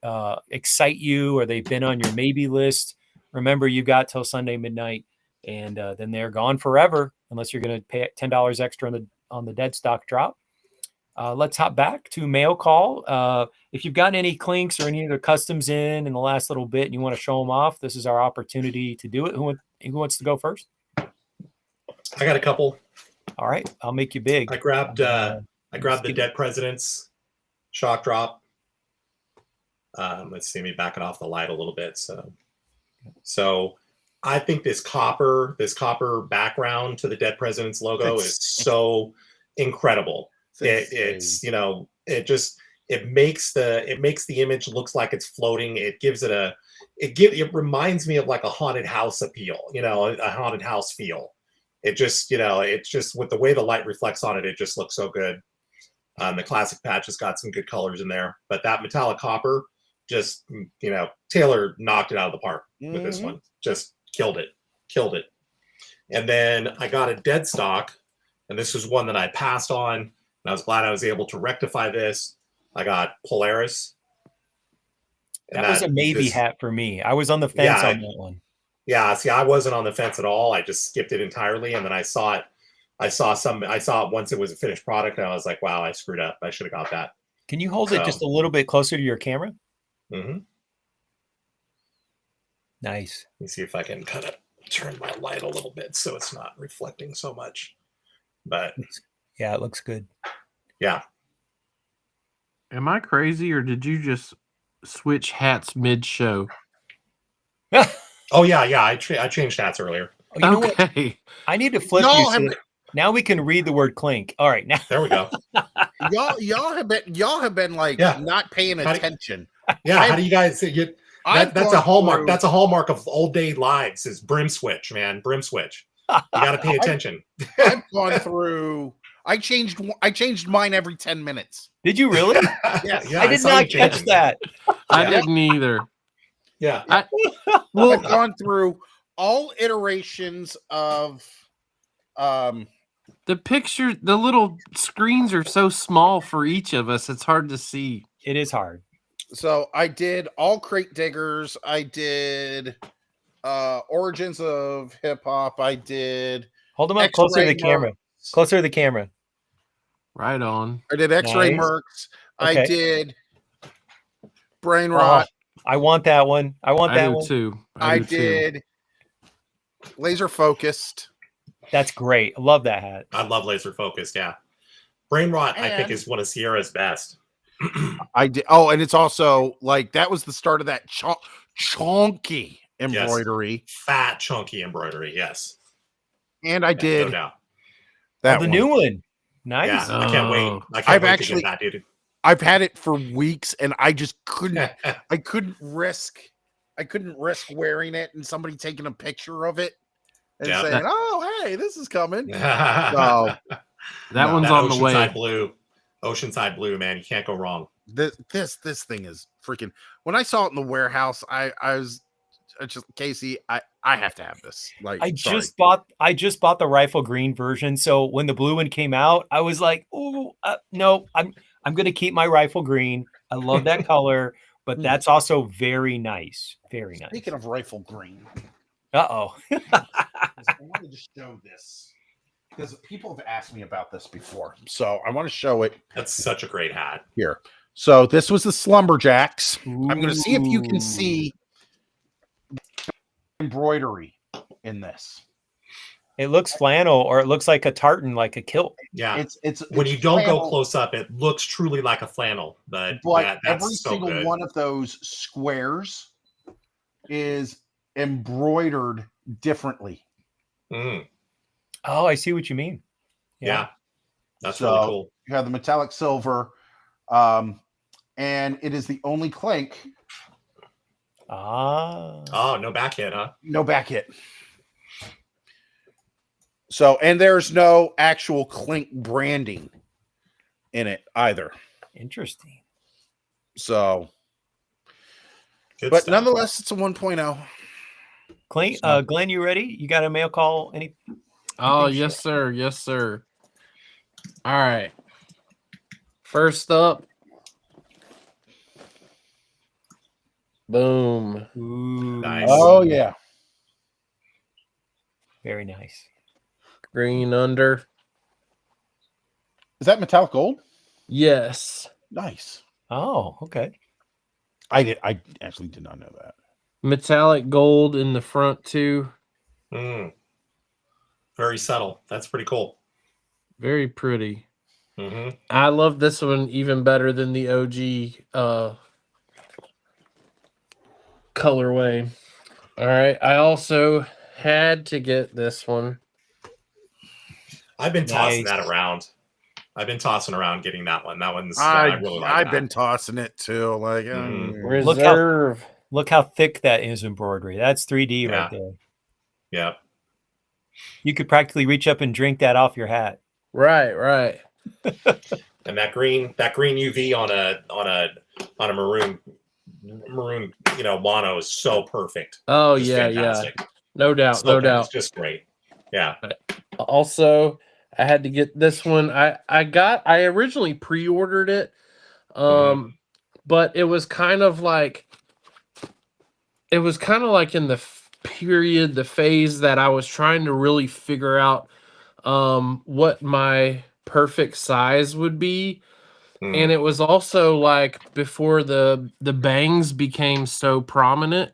excite you or they've been on your maybe list, remember you've got till Sunday midnight, and then they're gone forever unless you're going to pay $10 extra on the dead stock drop. Let's hop back to mail call. If you've gotten any Clinks or any other customs in the last little bit and you want to show them off, this is our opportunity to do it. Who wants to go first? I got a couple. All right, I'll make you big. I grabbed the Dead President's shock drop. Let's see me back it off the light a little bit. So I think this copper background to the Dead President's logo is so incredible. It makes the image looks like it's floating. It reminds me of like a haunted house appeal, a haunted house feel. It just with the way the light reflects on it, it just looks so good. The classic patch has got some good colors in there, but that metallic copper just, Taylor knocked it out of the park with this one. Just killed it. And then I got a dead stock, and this was one that I passed on, and I was glad I was able to rectify this. I got Polaris. That was a maybe hat for me. I was on the fence on that one. Yeah, see, I wasn't on the fence at all. I just skipped it entirely, and then I saw it. I saw it once it was a finished product, and I was like, wow, I screwed up. I should have got that. Can you hold it just a little bit closer to your camera? Mm-hmm. Nice. Let me see if I can kind of turn my light a little bit so it's not reflecting so much. But yeah, it looks good. Yeah. Am I crazy, or did you just switch hats mid-show? Oh yeah. I changed hats earlier. Oh, you know what? I need to flip you. So now we can read the word Clink. All right, now there we go. y'all have been like not paying attention. How do you guys? That's a hallmark. That's a hallmark of old day lives. Is brim switch, man. Brim switch. You got to pay attention. I've gone through. I changed mine every 10 minutes. Did you really? Yes. I did not catch that. I didn't either. Yeah. I've gone through all iterations of the picture. The little screens are so small for each of us. It's hard to see. It is hard. So I did all crate diggers. I did Origins of Hip Hop. I did. Hold them up closer to the X-Ray camera. Mercs. Closer to the camera. Right on. I did X-Ray Nice. Mercs. I Okay. did Brain Oh, Rot. I want that one. I want I that do one. too. I do too. did Laser Focused. That's great. I love that hat. I love laser focused. Yeah, Brain Rot I think And- is one of Sierra's best. I did. Oh, and it's also like that was the start of that chonky embroidery. Fat chunky embroidery. Yes, And I yeah, did no doubt. that the one. new one. Nice. Yeah, I can't wait. Oh. I can't I've wait actually- to get that, dude. I've had it for weeks, and I just couldn't. I couldn't risk wearing it and somebody taking a picture of it and Yeah. saying, "Oh, hey, this is coming." that So That one's on the way. Oceanside blue, man. You can't go wrong. this thing is freaking. When I saw it in the warehouse, I just Casey, I have to have this. Like I sorry. just bought the rifle green version. So when the blue one came out, I was like, "Ooh, no, I'm going to keep my rifle green. I love that color, but that's also very nice. Very nice." Speaking of rifle green, Uh-oh. I wanted to show this because people have asked me about this before, so I want to show it That's such a great hat. here. So this was the Slumberjacks. I'm going to see if you can see embroidery in this. It looks flannel, or it looks like a tartan, like a kilt. Yeah. It's When you don't flannel, go close up, it looks truly like a flannel. But but that's every so single good. one of those squares is embroidered differently. Mm, Oh, I see what you mean. yeah. That's So- really cool. You have the metallic silver, and it is the only Clink, Ah. Oh, no back hit, huh? no back hit. So, and there's no actual Clink branding in it either. Interesting. So, Good but stuff. nonetheless, it's a 1.0. Glenn, you ready? You got a mail call? Any? Oh, think so? yes, sir. Yes, sir. All right. First up. Boom. Ooh, Nice. Oh yeah, very nice. Green under. is that metallic gold? Yes. Nice. Oh, okay. I actually did not know that. Metallic gold in the front, too. Mm. Very subtle. That's pretty cool. Very pretty. Hmm. I love this one even better than the OG colorway. All right. I also had to get this one. I've been tossing Nice. that around. I've been tossing around getting that one. That one's I really like I've that. been tossing it too. Like, Mhm. Look how- Reserve. Look how thick that is embroidery. That's 3D Yeah. right there. Yep. You could practically reach up and drink that off your hat. Right, right. And that green UV on a maroon, mono is so perfect. Oh, Just yeah, fantastic. yeah. No doubt, So no good. doubt. It's just great. Yeah. Also, I had to get this one. I originally pre-ordered it. But it was kind of like in the period, the phase that I was trying to really figure out what my perfect size would be. Mm. And it was also like before the bangs became so prominent.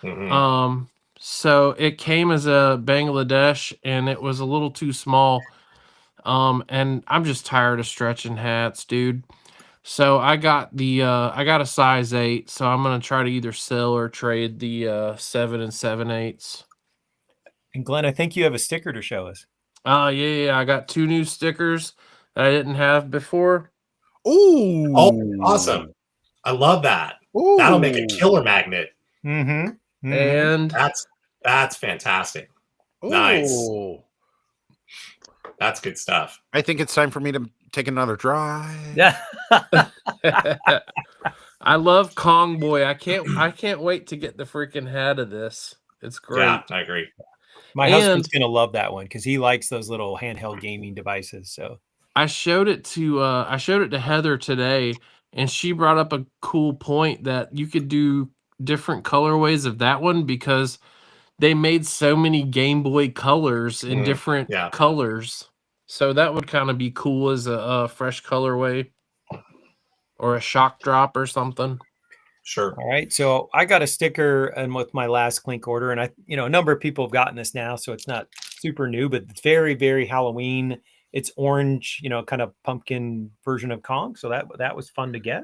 Mhm. So it came as a Bangladesh and it was a little too small. And I'm just tired of stretching hats, dude. So I got a size 8, so I'm gonna try to either sell or trade the 7 7/8. And Glenn, I think you have a sticker to show us. Yeah, I got 2 new stickers that I didn't have before. ooh, Oh, awesome. I love that. Ooh. That'll make a killer magnet. Mm-hmm. And That's fantastic. Nice. Ooh. That's good stuff. I think it's time for me to take another drive. Yeah. I love Kong Boy. I can't wait to get the freaking hat of this. It's great. Yeah, I agree. My And- husband's gonna love that one because he likes those little handheld gaming devices. So I showed it to Heather today, and she brought up a cool point that you could do different colorways of that one because they made so many Game Boy colors in different yeah. colors. So that would kind of be cool as a fresh colorway or a shock drop or something. Sure. All right. So I got a sticker and with my last Clink order, and a number of people have gotten this now, so it's not super new, but it's very, very Halloween. It's orange, kind of pumpkin version of Kong. So that was fun to get.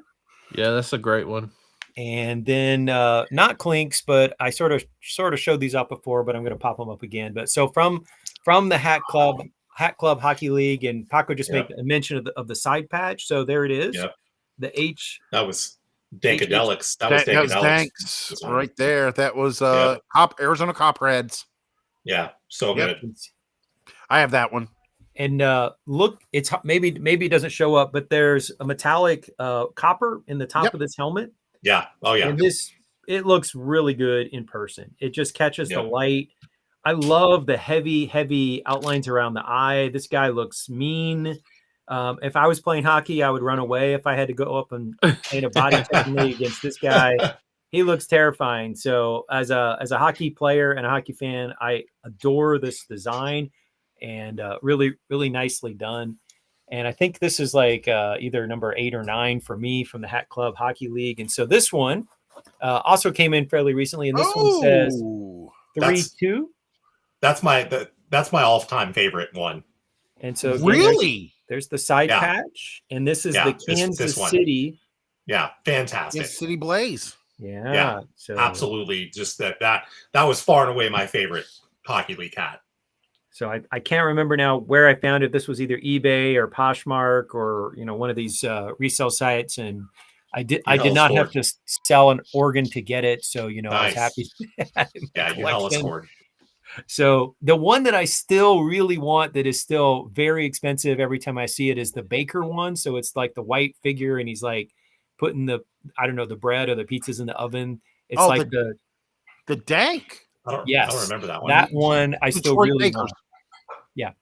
Yeah, that's a great one. And then not Clinks, but I sort of showed these up before, but I'm going to pop them up again. But so from the Hat Club Hockey League, and Paco just made a mention of the side patch. So there it is. Yep. The H. That was Dankadelics. That was was Dankadelics. Danks right there. That was Arizona Copperheads. Yeah, so good. I have that one. And look, it's maybe it doesn't show up, but there's a metallic copper in the top of this helmet. Yeah. Oh yeah. And it looks really good in person. It just catches the light. I love the heavy outlines around the eye. This guy looks mean. If I was playing hockey, I would run away if I had to go up and play a body technique against this guy. He looks terrifying. So as a hockey player and a hockey fan, I adore this design, and really, really nicely done. And I think this is like either number 8 or 9 for me from the Hat Club Hockey League. And so this one also came in fairly recently, and this one says 3-2. That's my all-time favorite one. And so really, there's the side patch, and this is the Kansas City. Yeah, fantastic. Kansas City Blaze. Yeah. So absolutely. Just that was far and away my favorite Hockey League hat. So I can't remember now where I found it. This was either eBay or Poshmark or one of these resale sites, and I did not have to sell an organ to get it. So I was happy. Yeah, you hella scored. So the one that I still really want, that is still very expensive every time I see it, is the Baker one. So it's like the white figure, and he's like putting the bread or the pizzas in the oven. It's like the Dank. I don't remember that one. That one I still really want. Yeah.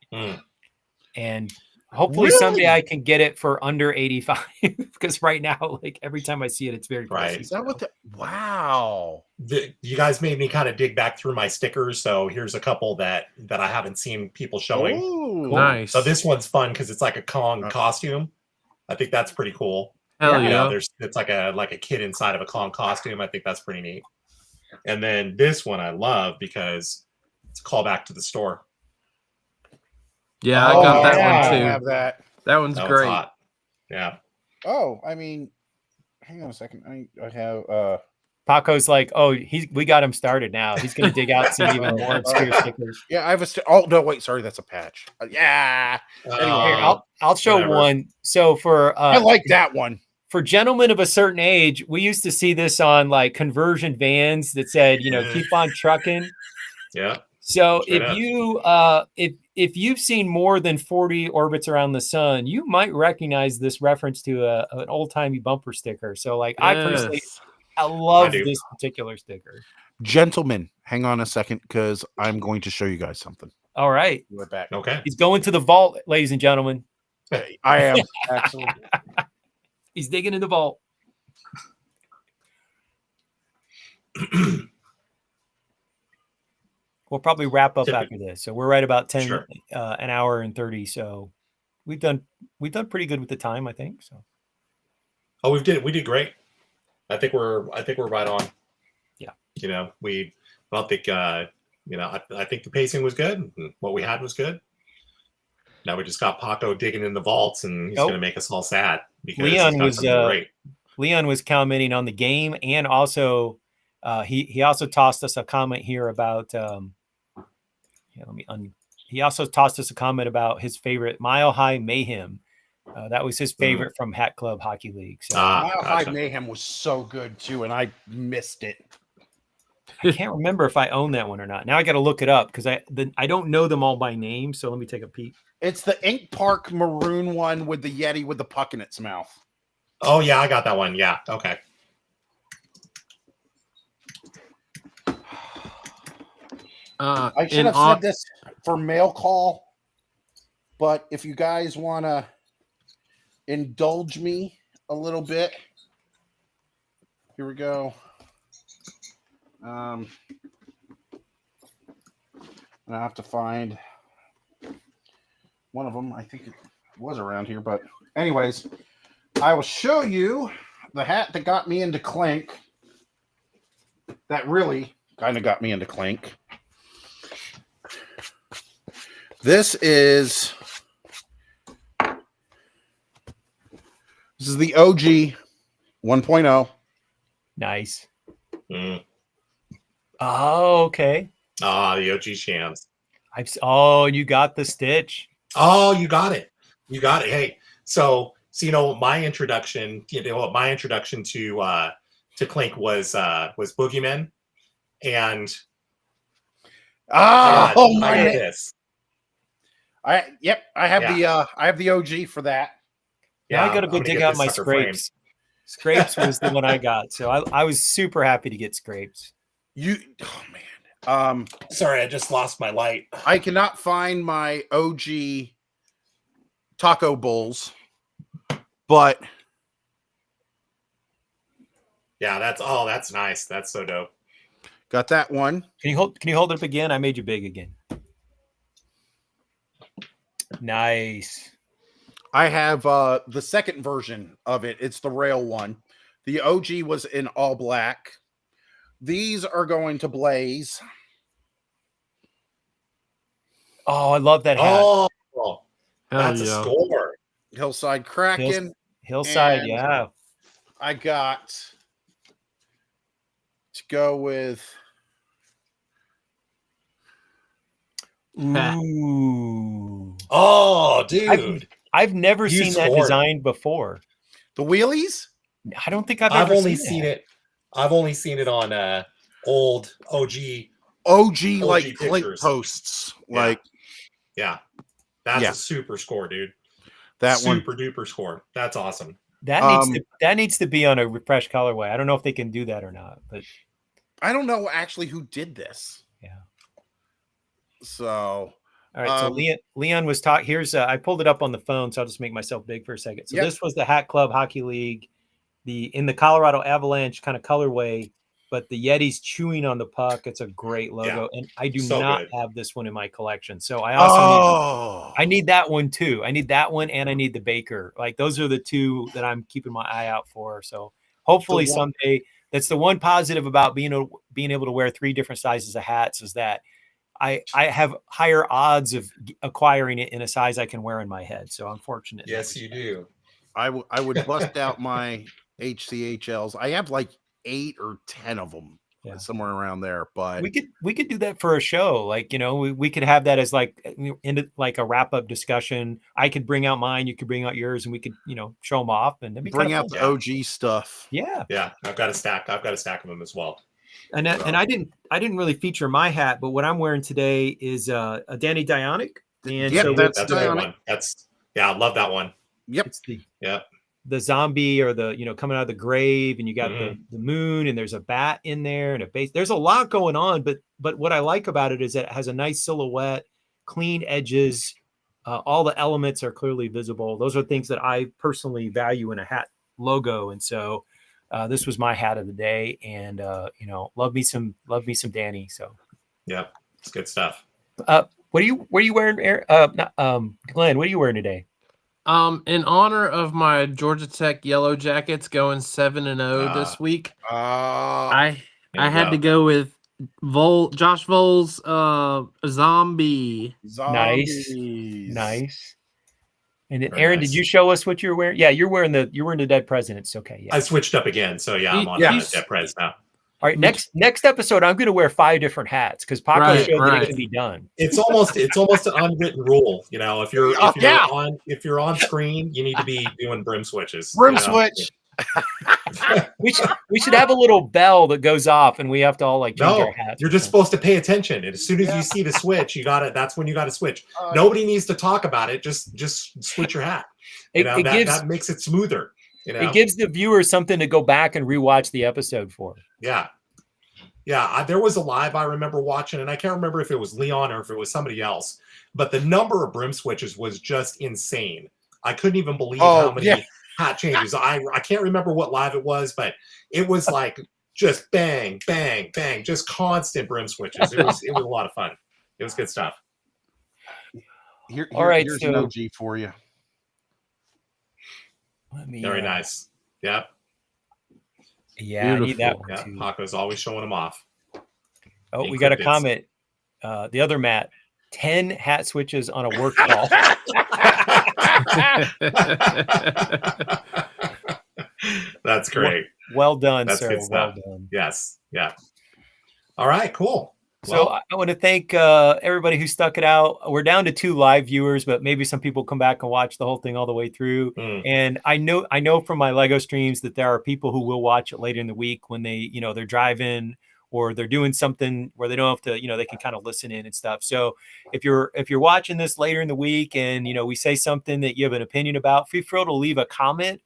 And hopefully someday I can get it for under 85, because right now, like every time I see it, it's very pricey. Is that what wow. You guys made me kind of dig back through my stickers. So here's a couple that I haven't seen people showing. Ooh, nice. So this one's fun because it's like a Kong costume. I think that's pretty cool. Hell yeah. It's like a kid inside of a Kong costume. I think that's pretty neat. And then this one I love because it's a callback to the store. Yeah, I got that one too. I have that. That one's great. Hot. Yeah. Oh, I mean, hang on a second. I have Paco's like, we got him started now. He's going to dig out some even more obscure stickers. Yeah, I have oh no, wait, sorry, that's a patch. Yeah. Anyway, here, I'll show one. So for I like that one. For gentlemen of a certain age, we used to see this on like conversion vans that said, keep on trucking. Yeah. So if you've seen more than 40 orbits around the sun, you might recognize this reference to an old-timey bumper sticker. So like I personally, I love this particular sticker. Gentlemen, hang on a second, because I'm going to show you guys something. All right. We're back. Okay. He's going to the vault, ladies and gentlemen. I am. Absolutely. He's digging in the vault. We'll probably wrap up after this. So we're right about 10, an hour and 30. So we've done pretty good with the time, I think. So. Oh, we did great. I think we're right on. Yeah. I don't think I think the pacing was good. What we had was good. Now we just got Paco digging in the vaults, and he's going to make us all sad because Leon was commenting on the game, and also he also tossed us a comment here about he also tossed us a comment about his favorite Mile High Mayhem. That was his favorite from Hat Club Hockey League. So Mile High Mayhem was so good too, and I missed it. I can't remember if I own that one or not. Now I got to look it up because I don't know them all by name. So let me take a peek. It's the Ink Park maroon one with the Yeti with the puck in its mouth. Oh yeah, I got that one. Yeah. Okay. I should have said this for mail call, but if you guys want to indulge me a little bit, here we go. And I have to find one of them. I think it was around here, but anyways, I will show you the hat that got me into Clink. That really kind of got me into Clink. This is the OG 1.0. Nice. Mm. Oh, okay. The OG shams. Oh, you got the stitch. Oh, you got it. You got it. Hey, so my introduction, to Clink was Boogeyman, and I had this. I have the OG for that. Yeah, I got to go dig out my scrapes. Scrapes was the one I got, so I was super happy to get scrapes. Sorry, I just lost my light. I cannot find my OG taco bowls, but yeah, that's nice. That's so dope. Got that one. Can you hold it up again? I made you big again. Nice. I have the second version of it. It's the rail one. The OG was in all black. These are going to Blaze. Oh, I love that hat. Oh, that's a score. Hillside Kraken. Hillside, yeah. I got to go with. Ooh. Oh, dude. I've never seen that design before. The wheelies? I don't think I've only seen it. I've only seen it on old OG like Clink posts. Yeah. That's a super score, dude. That super duper score. That's awesome. That needs to be on a refresh colorway. I don't know if they can do that or not, but I don't know actually who did this. Yeah. So all right, so Leon was talking. Here's I pulled it up on the phone, so I'll just make myself big for a second. So this was the Hat Club Hockey League, in the Colorado Avalanche kind of colorway, but the Yeti's chewing on the puck. It's a great logo, and I do not have this one in my collection. So I also need that one too. I need that one, and I need the Baker. Like those are the two that I'm keeping my eye out for. So hopefully someday. That's the one positive about being able to wear 3 different sizes of hats is that I have higher odds of acquiring it in a size I can wear in my head. So I'm fortunate. Yes, you do. I would bust out my HCHLs. I have like 8 or 10 of them, somewhere around there. But we could do that for a show. Like, we could have that as like a wrap up discussion. I could bring out mine. You could bring out yours, and we could show them off and bring out the OG stuff. Yeah. I've got a stack of them as well. And I didn't really feature my hat, but what I'm wearing today is a Danny Dionic. And that's a good one. I love that one. Yep. It's the zombie or the coming out of the grave, and you got the moon, and there's a bat in there and a base. There's a lot going on, but what I like about it is that it has a nice silhouette, clean edges. All the elements are clearly visible. Those are things that I personally value in a hat logo, and so. This was my hat of the day, and love me some Danny. So, yeah, it's good stuff. What are you wearing, Glenn? What are you wearing today? In honor of my Georgia Tech Yellow Jackets going 7-0 this week, I had to go with Josh Voel's Zombie. Nice. And then, Aaron, did you show us what you're wearing? Yeah, you're wearing the Dead Presidents. Okay, yeah. I switched up again, so I'm on Dead Pres now. All right, next episode, I'm going to wear 5 different hats because Paco showed that it can be done. It's almost an unwritten rule, If you're on screen, you need to be doing brim switches. Switch. we should have a little bell that goes off, and we have to all change our hats. You're just supposed to pay attention. And as soon as you see the switch, that's when you got to switch. Nobody needs to talk about it. Just switch your hat. That makes it smoother. It gives the viewer something to go back and rewatch the episode for. Yeah. There was a live I remember watching, and I can't remember if it was Leon or if it was somebody else, but the number of brim switches was just insane. I couldn't even believe how many hat changes. I can't remember what live it was, but it was like just bang, bang, bang, just constant brim switches. It was a lot of fun. It was good stuff. All right, here's so an OG for you. Very nice. Yep. Yeah, I need that one Yeah, too. Paco's always showing them off. Oh, we got a comment. The other Matt, 10 hat switches on a work call. That's great. Well done, That's sir. good stuff. Well done. Yes. Yeah. All right. Cool. So Well, I want to thank everybody who stuck it out. We're down to 2 live viewers, but maybe some people come back and watch the whole thing all the way through. And I know from my Lego streams that there are people who will watch it later in the week when they, they're driving or they're doing something where they don't have to, they can kind of listen in and stuff. So if you're watching this later in the week and, we say something that you have an opinion about, feel free to leave a comment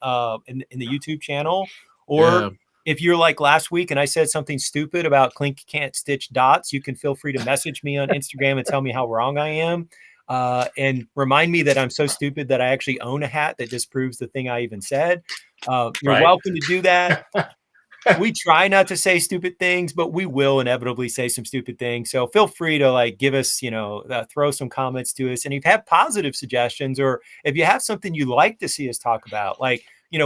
in the YouTube channel, or if you're like last week and I said something stupid about Clink can't stitch dots, you can feel free to message me on Instagram and tell me how wrong I am. And remind me that I'm so stupid that I actually own a hat that disproves the thing I even said. You're welcome to do that. We try not to say stupid things, but we will inevitably say some stupid things. So feel free to give us, throw some comments to us. And if you have positive suggestions, or if you have something you'd like to see us talk about,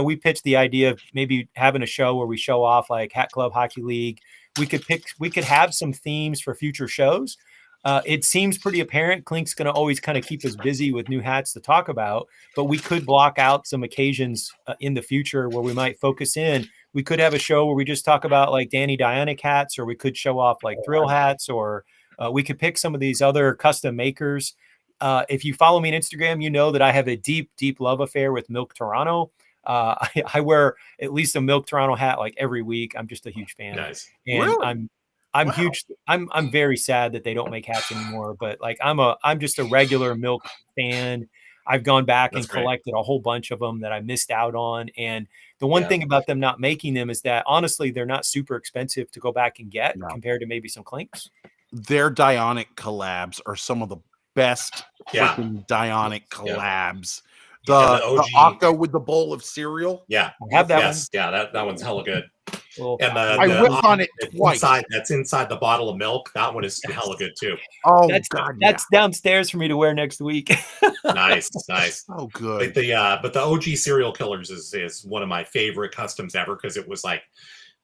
we pitched the idea of maybe having a show where we show off like Hat Club, Hockey League. We could have some themes for future shows. It seems pretty apparent Clink's going to always kind of keep us busy with new hats to talk about, but we could block out some occasions in the future where we might focus in. We could have a show where we just talk about like Danny Dionic hats, or we could show off like Thrill hats, or we could pick some of these other custom makers. If you follow me on Instagram, you know that I have a deep, deep love affair with Milk Toronto. I wear at least a Milk Toronto hat like every week. I'm just a huge fan. Nice. And Really? I'm huge. I'm very sad that they don't make hats anymore, but I'm just a regular Milk fan. I've gone back and collected a whole bunch of them that I missed out on. And the one thing about them not making them is that honestly, they're not super expensive to go back and get compared to maybe some Clinks. Their Dionic collabs are some of the best freaking Dionic collabs. The Octo with the bowl of cereal. Yeah. I have that one. Yeah, that one's hella good. Well, And I whipped on it twice. That's inside the bottle of milk. That one is hella good too. Oh, that's downstairs for me to wear next week. Nice. Oh, good. But the OG Serial Killers is one of my favorite customs ever, because it was like,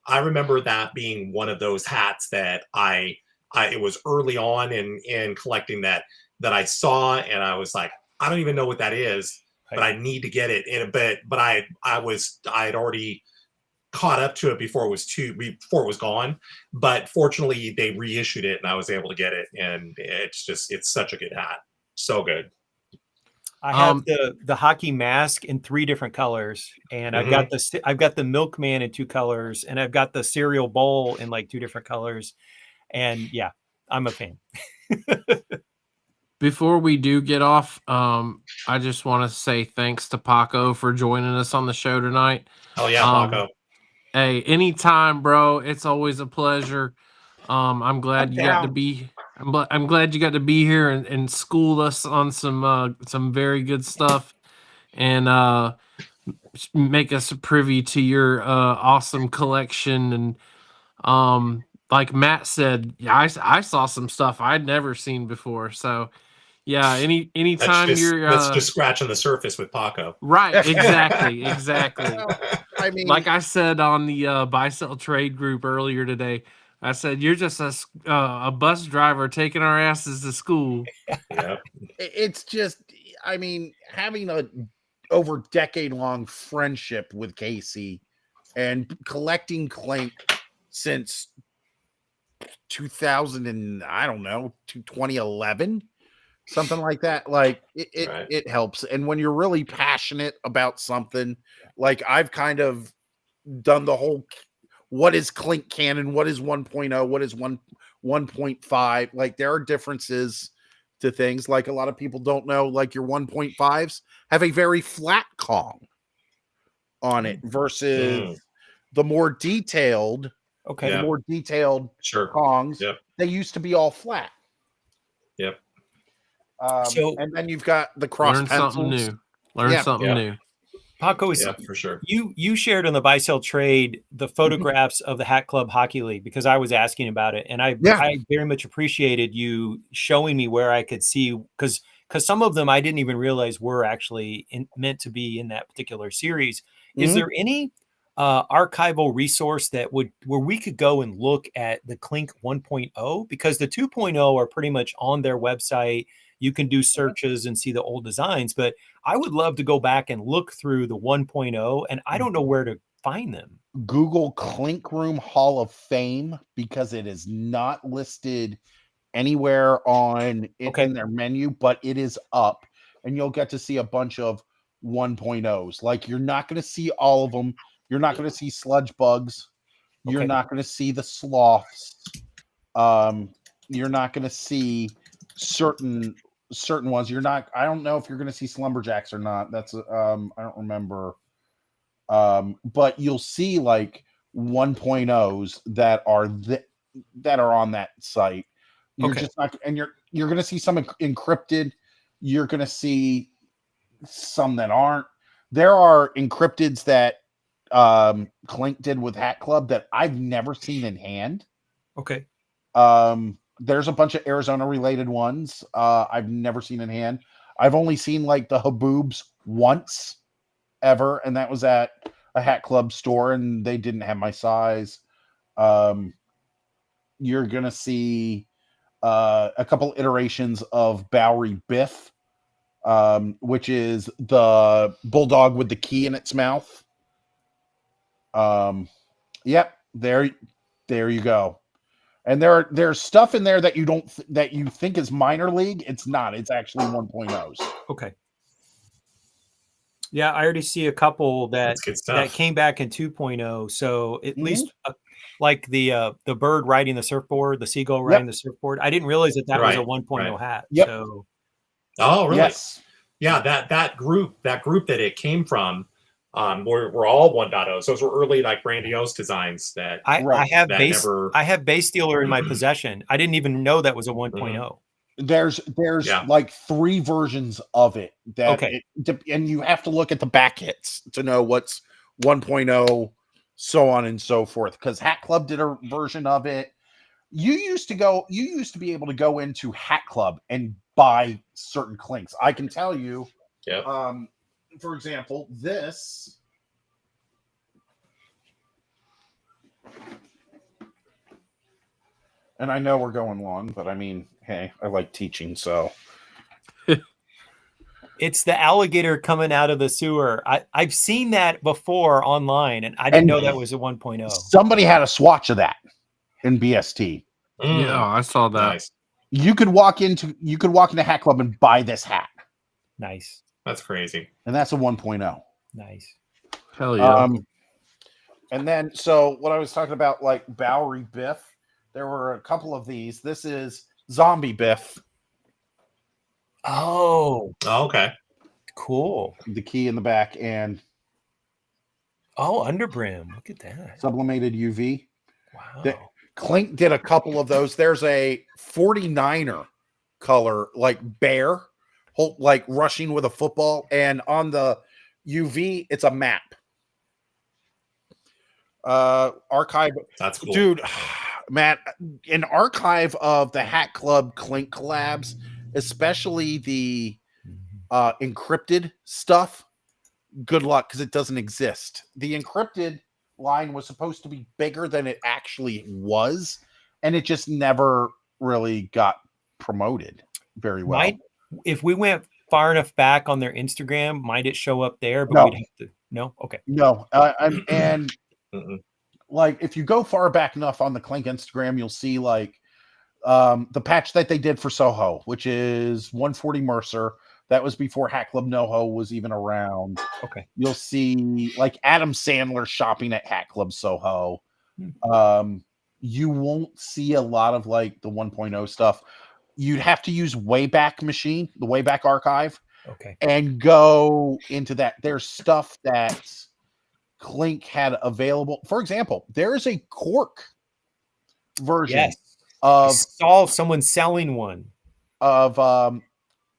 I remember that being one of those hats that it was early on in collecting that I saw, and I was like, I don't even know what that is, but I need to get it. But I had already caught up to it before it was gone. But fortunately, they reissued it, and I was able to get it. And it's such a good hat, so good. I have the hockey mask in 3 different colors, and I've got the milkman in 2 colors, and I've got the cereal bowl in like 2 different colors. And yeah, I'm a fan. Before we do get off, I just want to say thanks to Paco for joining us on the show tonight. Oh yeah, Paco. Hey, anytime, bro. It's always a pleasure. I'm glad you got to be. I'm glad you got to be here and school us on some very good stuff, and make us privy to your awesome collection. And like Matt said, I saw some stuff I'd never seen before. So yeah, anytime that's just scratching the surface with Paco. Right, exactly. I mean, like I said on the buy sell trade group earlier today, I said you're just a bus driver taking our asses to school. Yep. It's just, I mean, having a over decade-long friendship with Casey and collecting Clink since 2000 and I don't know, 2011, something like that. Like it helps. And when you're really passionate about something, like I've kind of done the whole, what is Clink canon? What is 1.0? What is 1.5? Like there are differences to things. Like a lot of people don't know, like your 1.5s have a very flat Kong on it versus the more detailed, the more detailed Kongs. Yep. They used to be all flat. Yep. And then you've got the cross Learn pencils. something new. Learn something new. Paco, Yeah, for sure. you shared on the Buy Sell Trade the photographs of the Hat Club Hockey League because I was asking about it, and I very much appreciated you showing me where I could see because some of them I didn't even realize were actually meant to be in that particular series. Is there any archival resource that where we could go and look at the Clink 1.0? Because the 2.0 are pretty much on their website. You can do searches and see the old designs, but I would love to go back and look through the 1.0, and I don't know where to find them. Google Clink Room Hall of Fame because it is not listed anywhere on in their menu, but it is up, and you'll get to see a bunch of 1.0s. Like, you're not going to see all of them. You're not going to see sludge bugs. You're not going to see the sloths. You're not going to see certain ones. I don't know if you're going to see slumberjacks or not. That's I don't remember. But you'll see like 1.0s that are on that site. You're just not, and you're going to see some encrypted. You're going to see some that aren't. There are encrypteds that Clink did with Hat Club that I've never seen in hand. Okay. There's a bunch of Arizona related ones I've never seen in hand. I've only seen like the Haboobs once ever, and that was at a Hat Club store, and they didn't have my size. You're gonna see a couple iterations of Bowery Biff, which is the bulldog with the key in its mouth. Yep, there you go. And there's stuff in there that that you think is minor league. It's not. It's actually 1.0s. Okay. Yeah, I already see a couple that came back in 2.0. So at least like the bird riding the surfboard, the seagull riding the surfboard. I didn't realize that was a 1.0 hat. Yep. So. Oh, really? Yes. Yeah, that group that it came from were all 1.0s. Those were early like grandiose designs that I have Base Stealer in my possession. I didn't even know that was a 1.0. There's like 3 versions of it that and you have to look at the back hits to know what's 1.0, so on and so forth, because Hat Club did a version of it. You used to be able to go into Hat Club and buy certain clinks. I can tell you, for example, this and I know we're going long, but I mean, hey, I like teaching, so. It's the alligator coming out of the sewer. I've seen that before online, and I didn't know that was a 1.0. Somebody had a swatch of that in BST. Yeah, I saw that. Nice. You could walk into Hat Club and buy this hat. Nice. That's crazy. And that's a 1.0. Nice. Hell yeah. And then, so what I was talking about, like Bowery Biff, there were a couple of these. This is Zombie Biff. Oh, okay. Cool. The key in the back and underbrim. Look at that. Sublimated UV. Wow. Clink did a couple of those. There's a 49er color, like bear, like rushing with a football, and on the UV, it's a map. Archive. That's cool. Dude, Matt, an archive of the Hat Club Clink collabs, especially the encrypted stuff, good luck, because it doesn't exist. The encrypted line was supposed to be bigger than it actually was, and it just never really got promoted very well. If we went far enough back on their Instagram, might it show up there? But we'd have to. No? Okay. No. And like, if you go far back enough on the Clink Instagram, you'll see like the patch that they did for Soho, which is 140 Mercer. That was before Hat Club NoHo was even around. Okay. You'll see like Adam Sandler shopping at Hat Club Soho. You won't see a lot of like the 1.0 stuff. You'd have to use Wayback Machine, the Wayback Archive. Okay. And go into that. There's stuff that Clink had available. For example, there is a cork version of. I saw someone selling one of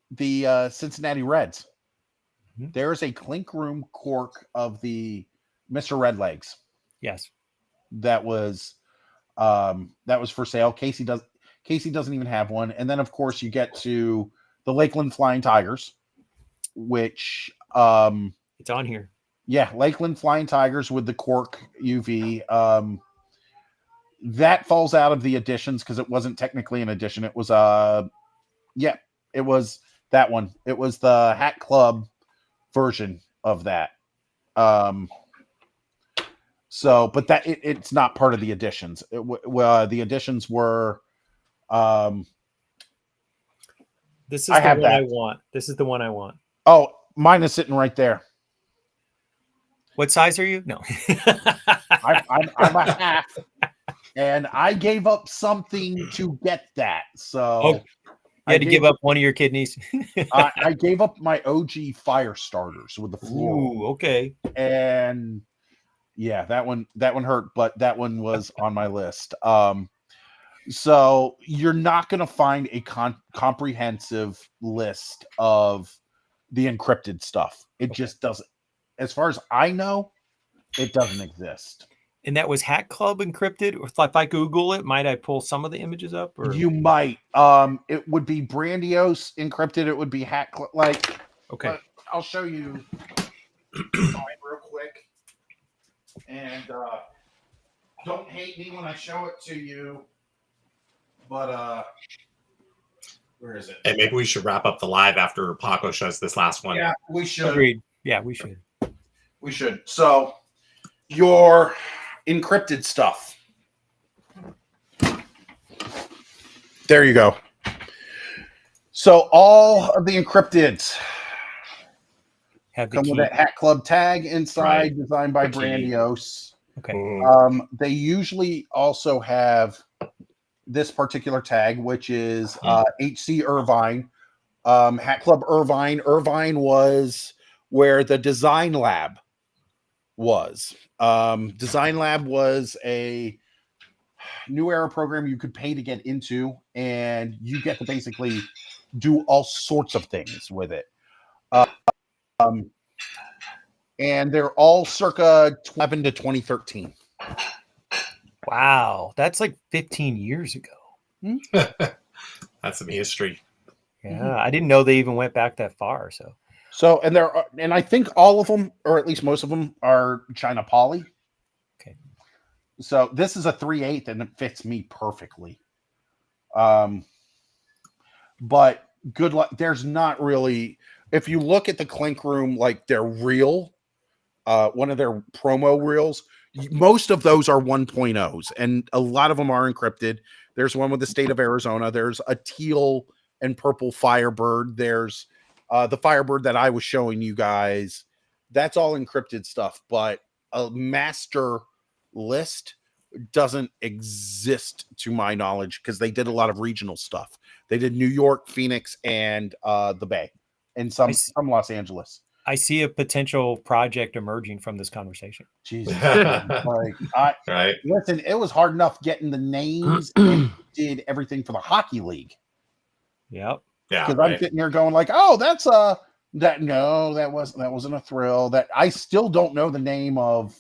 the Cincinnati Reds. There is a Clink Room cork of the Mr. Redlegs Yes. that was for sale. Casey doesn't even have one. And then of course you get to the Lakeland Flying Tigers, which It's on here. yeah, Lakeland Flying Tigers with the cork UV. That falls out of the editions because it wasn't technically an edition. It was it was that one. It was the Hat Club version of that. So, but that it's not part of the editions. The editions were. This is I the have one that. I want. This is the one I want. Oh, mine is sitting right there. What size are you? No. I'm a half, and I gave up something to get that. So Oh, you had to give up one of your kidneys. I gave up my OG fire starters with the floral. Ooh, okay. And yeah, that one hurt, but that one was on my list. So you're not going to find a comprehensive list of the encrypted stuff. It just doesn't. As far as I know, it doesn't exist. And that was Hat Club encrypted. If I Google it, might I pull some of the images up? Or? You might. It would be Brandios encrypted. It would be Hat Club. Like, Okay. I'll show you mine real quick. And don't hate me when I show it to you. But where is it? And maybe we should wrap up the live after Paco shows this last one. Yeah, we should. Agreed. Yeah, we should. We should. So, your encrypted stuff. There you go. So, all of the encrypteds Have the come key. with that Hat Club tag inside, Right. designed by The key. Brandios. Okay. They usually also have this particular tag, which is HC Irvine. Hat Club Irvine. Irvine was where the Design Lab was. Design Lab was a new era program you could pay to get into, and you get to basically do all sorts of things with it. And they're all circa 11 to 2013. Wow. That's like 15 years ago. That's some history. Yeah. I didn't know they even went back that far. So, and I think all of them, or at least most of them, are China Poly. Okay. So this is a 3/8, and it fits me perfectly. But good luck. There's not really, if you look at the Clink Room, like their reel, one of their promo reels, most of those are 1.0s, and a lot of them are encrypted. There's one with the state of Arizona. There's a teal and purple Firebird. There's the Firebird that I was showing you guys. That's all encrypted stuff, but a master list doesn't exist to my knowledge because they did a lot of regional stuff. They did New York, Phoenix, and the Bay, and some Los Angeles. I see a potential project emerging from this conversation. Jesus. Right. Listen, it was hard enough getting the names and did everything for the hockey league. Yep. Yeah. Because I'm sitting here going like, oh, that's that wasn't a Thrill. That I still don't know the name of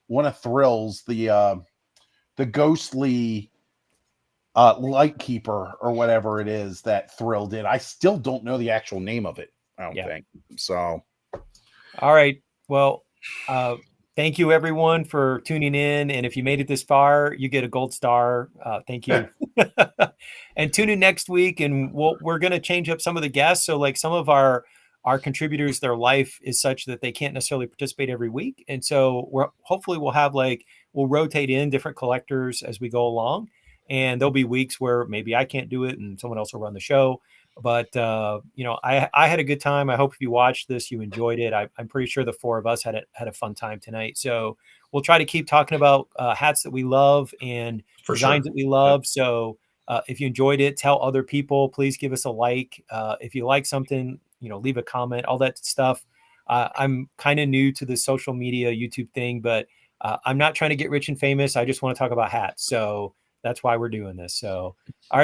one of Thrill's, the ghostly Lightkeeper or whatever it is that Thrill did. I still don't know the actual name of it. I don't think so. All right. Well, thank you everyone for tuning in. And if you made it this far, you get a gold star. Thank you. And tune in next week. And we're going to change up some of the guests. So like some of our contributors, their life is such that they can't necessarily participate every week. And so hopefully we'll rotate in different collectors as we go along. And there'll be weeks where maybe I can't do it and someone else will run the show. But, I had a good time. I hope if you watched this, you enjoyed it. I'm pretty sure the four of us had a fun time tonight. So we'll try to keep talking about hats that we love and designs that we love. So if you enjoyed it, tell other people. Please give us a like. If you like something, leave a comment, all that stuff. I'm kind of new to the social media YouTube thing, but I'm not trying to get rich and famous. I just want to talk about hats. So that's why we're doing this. So, all right.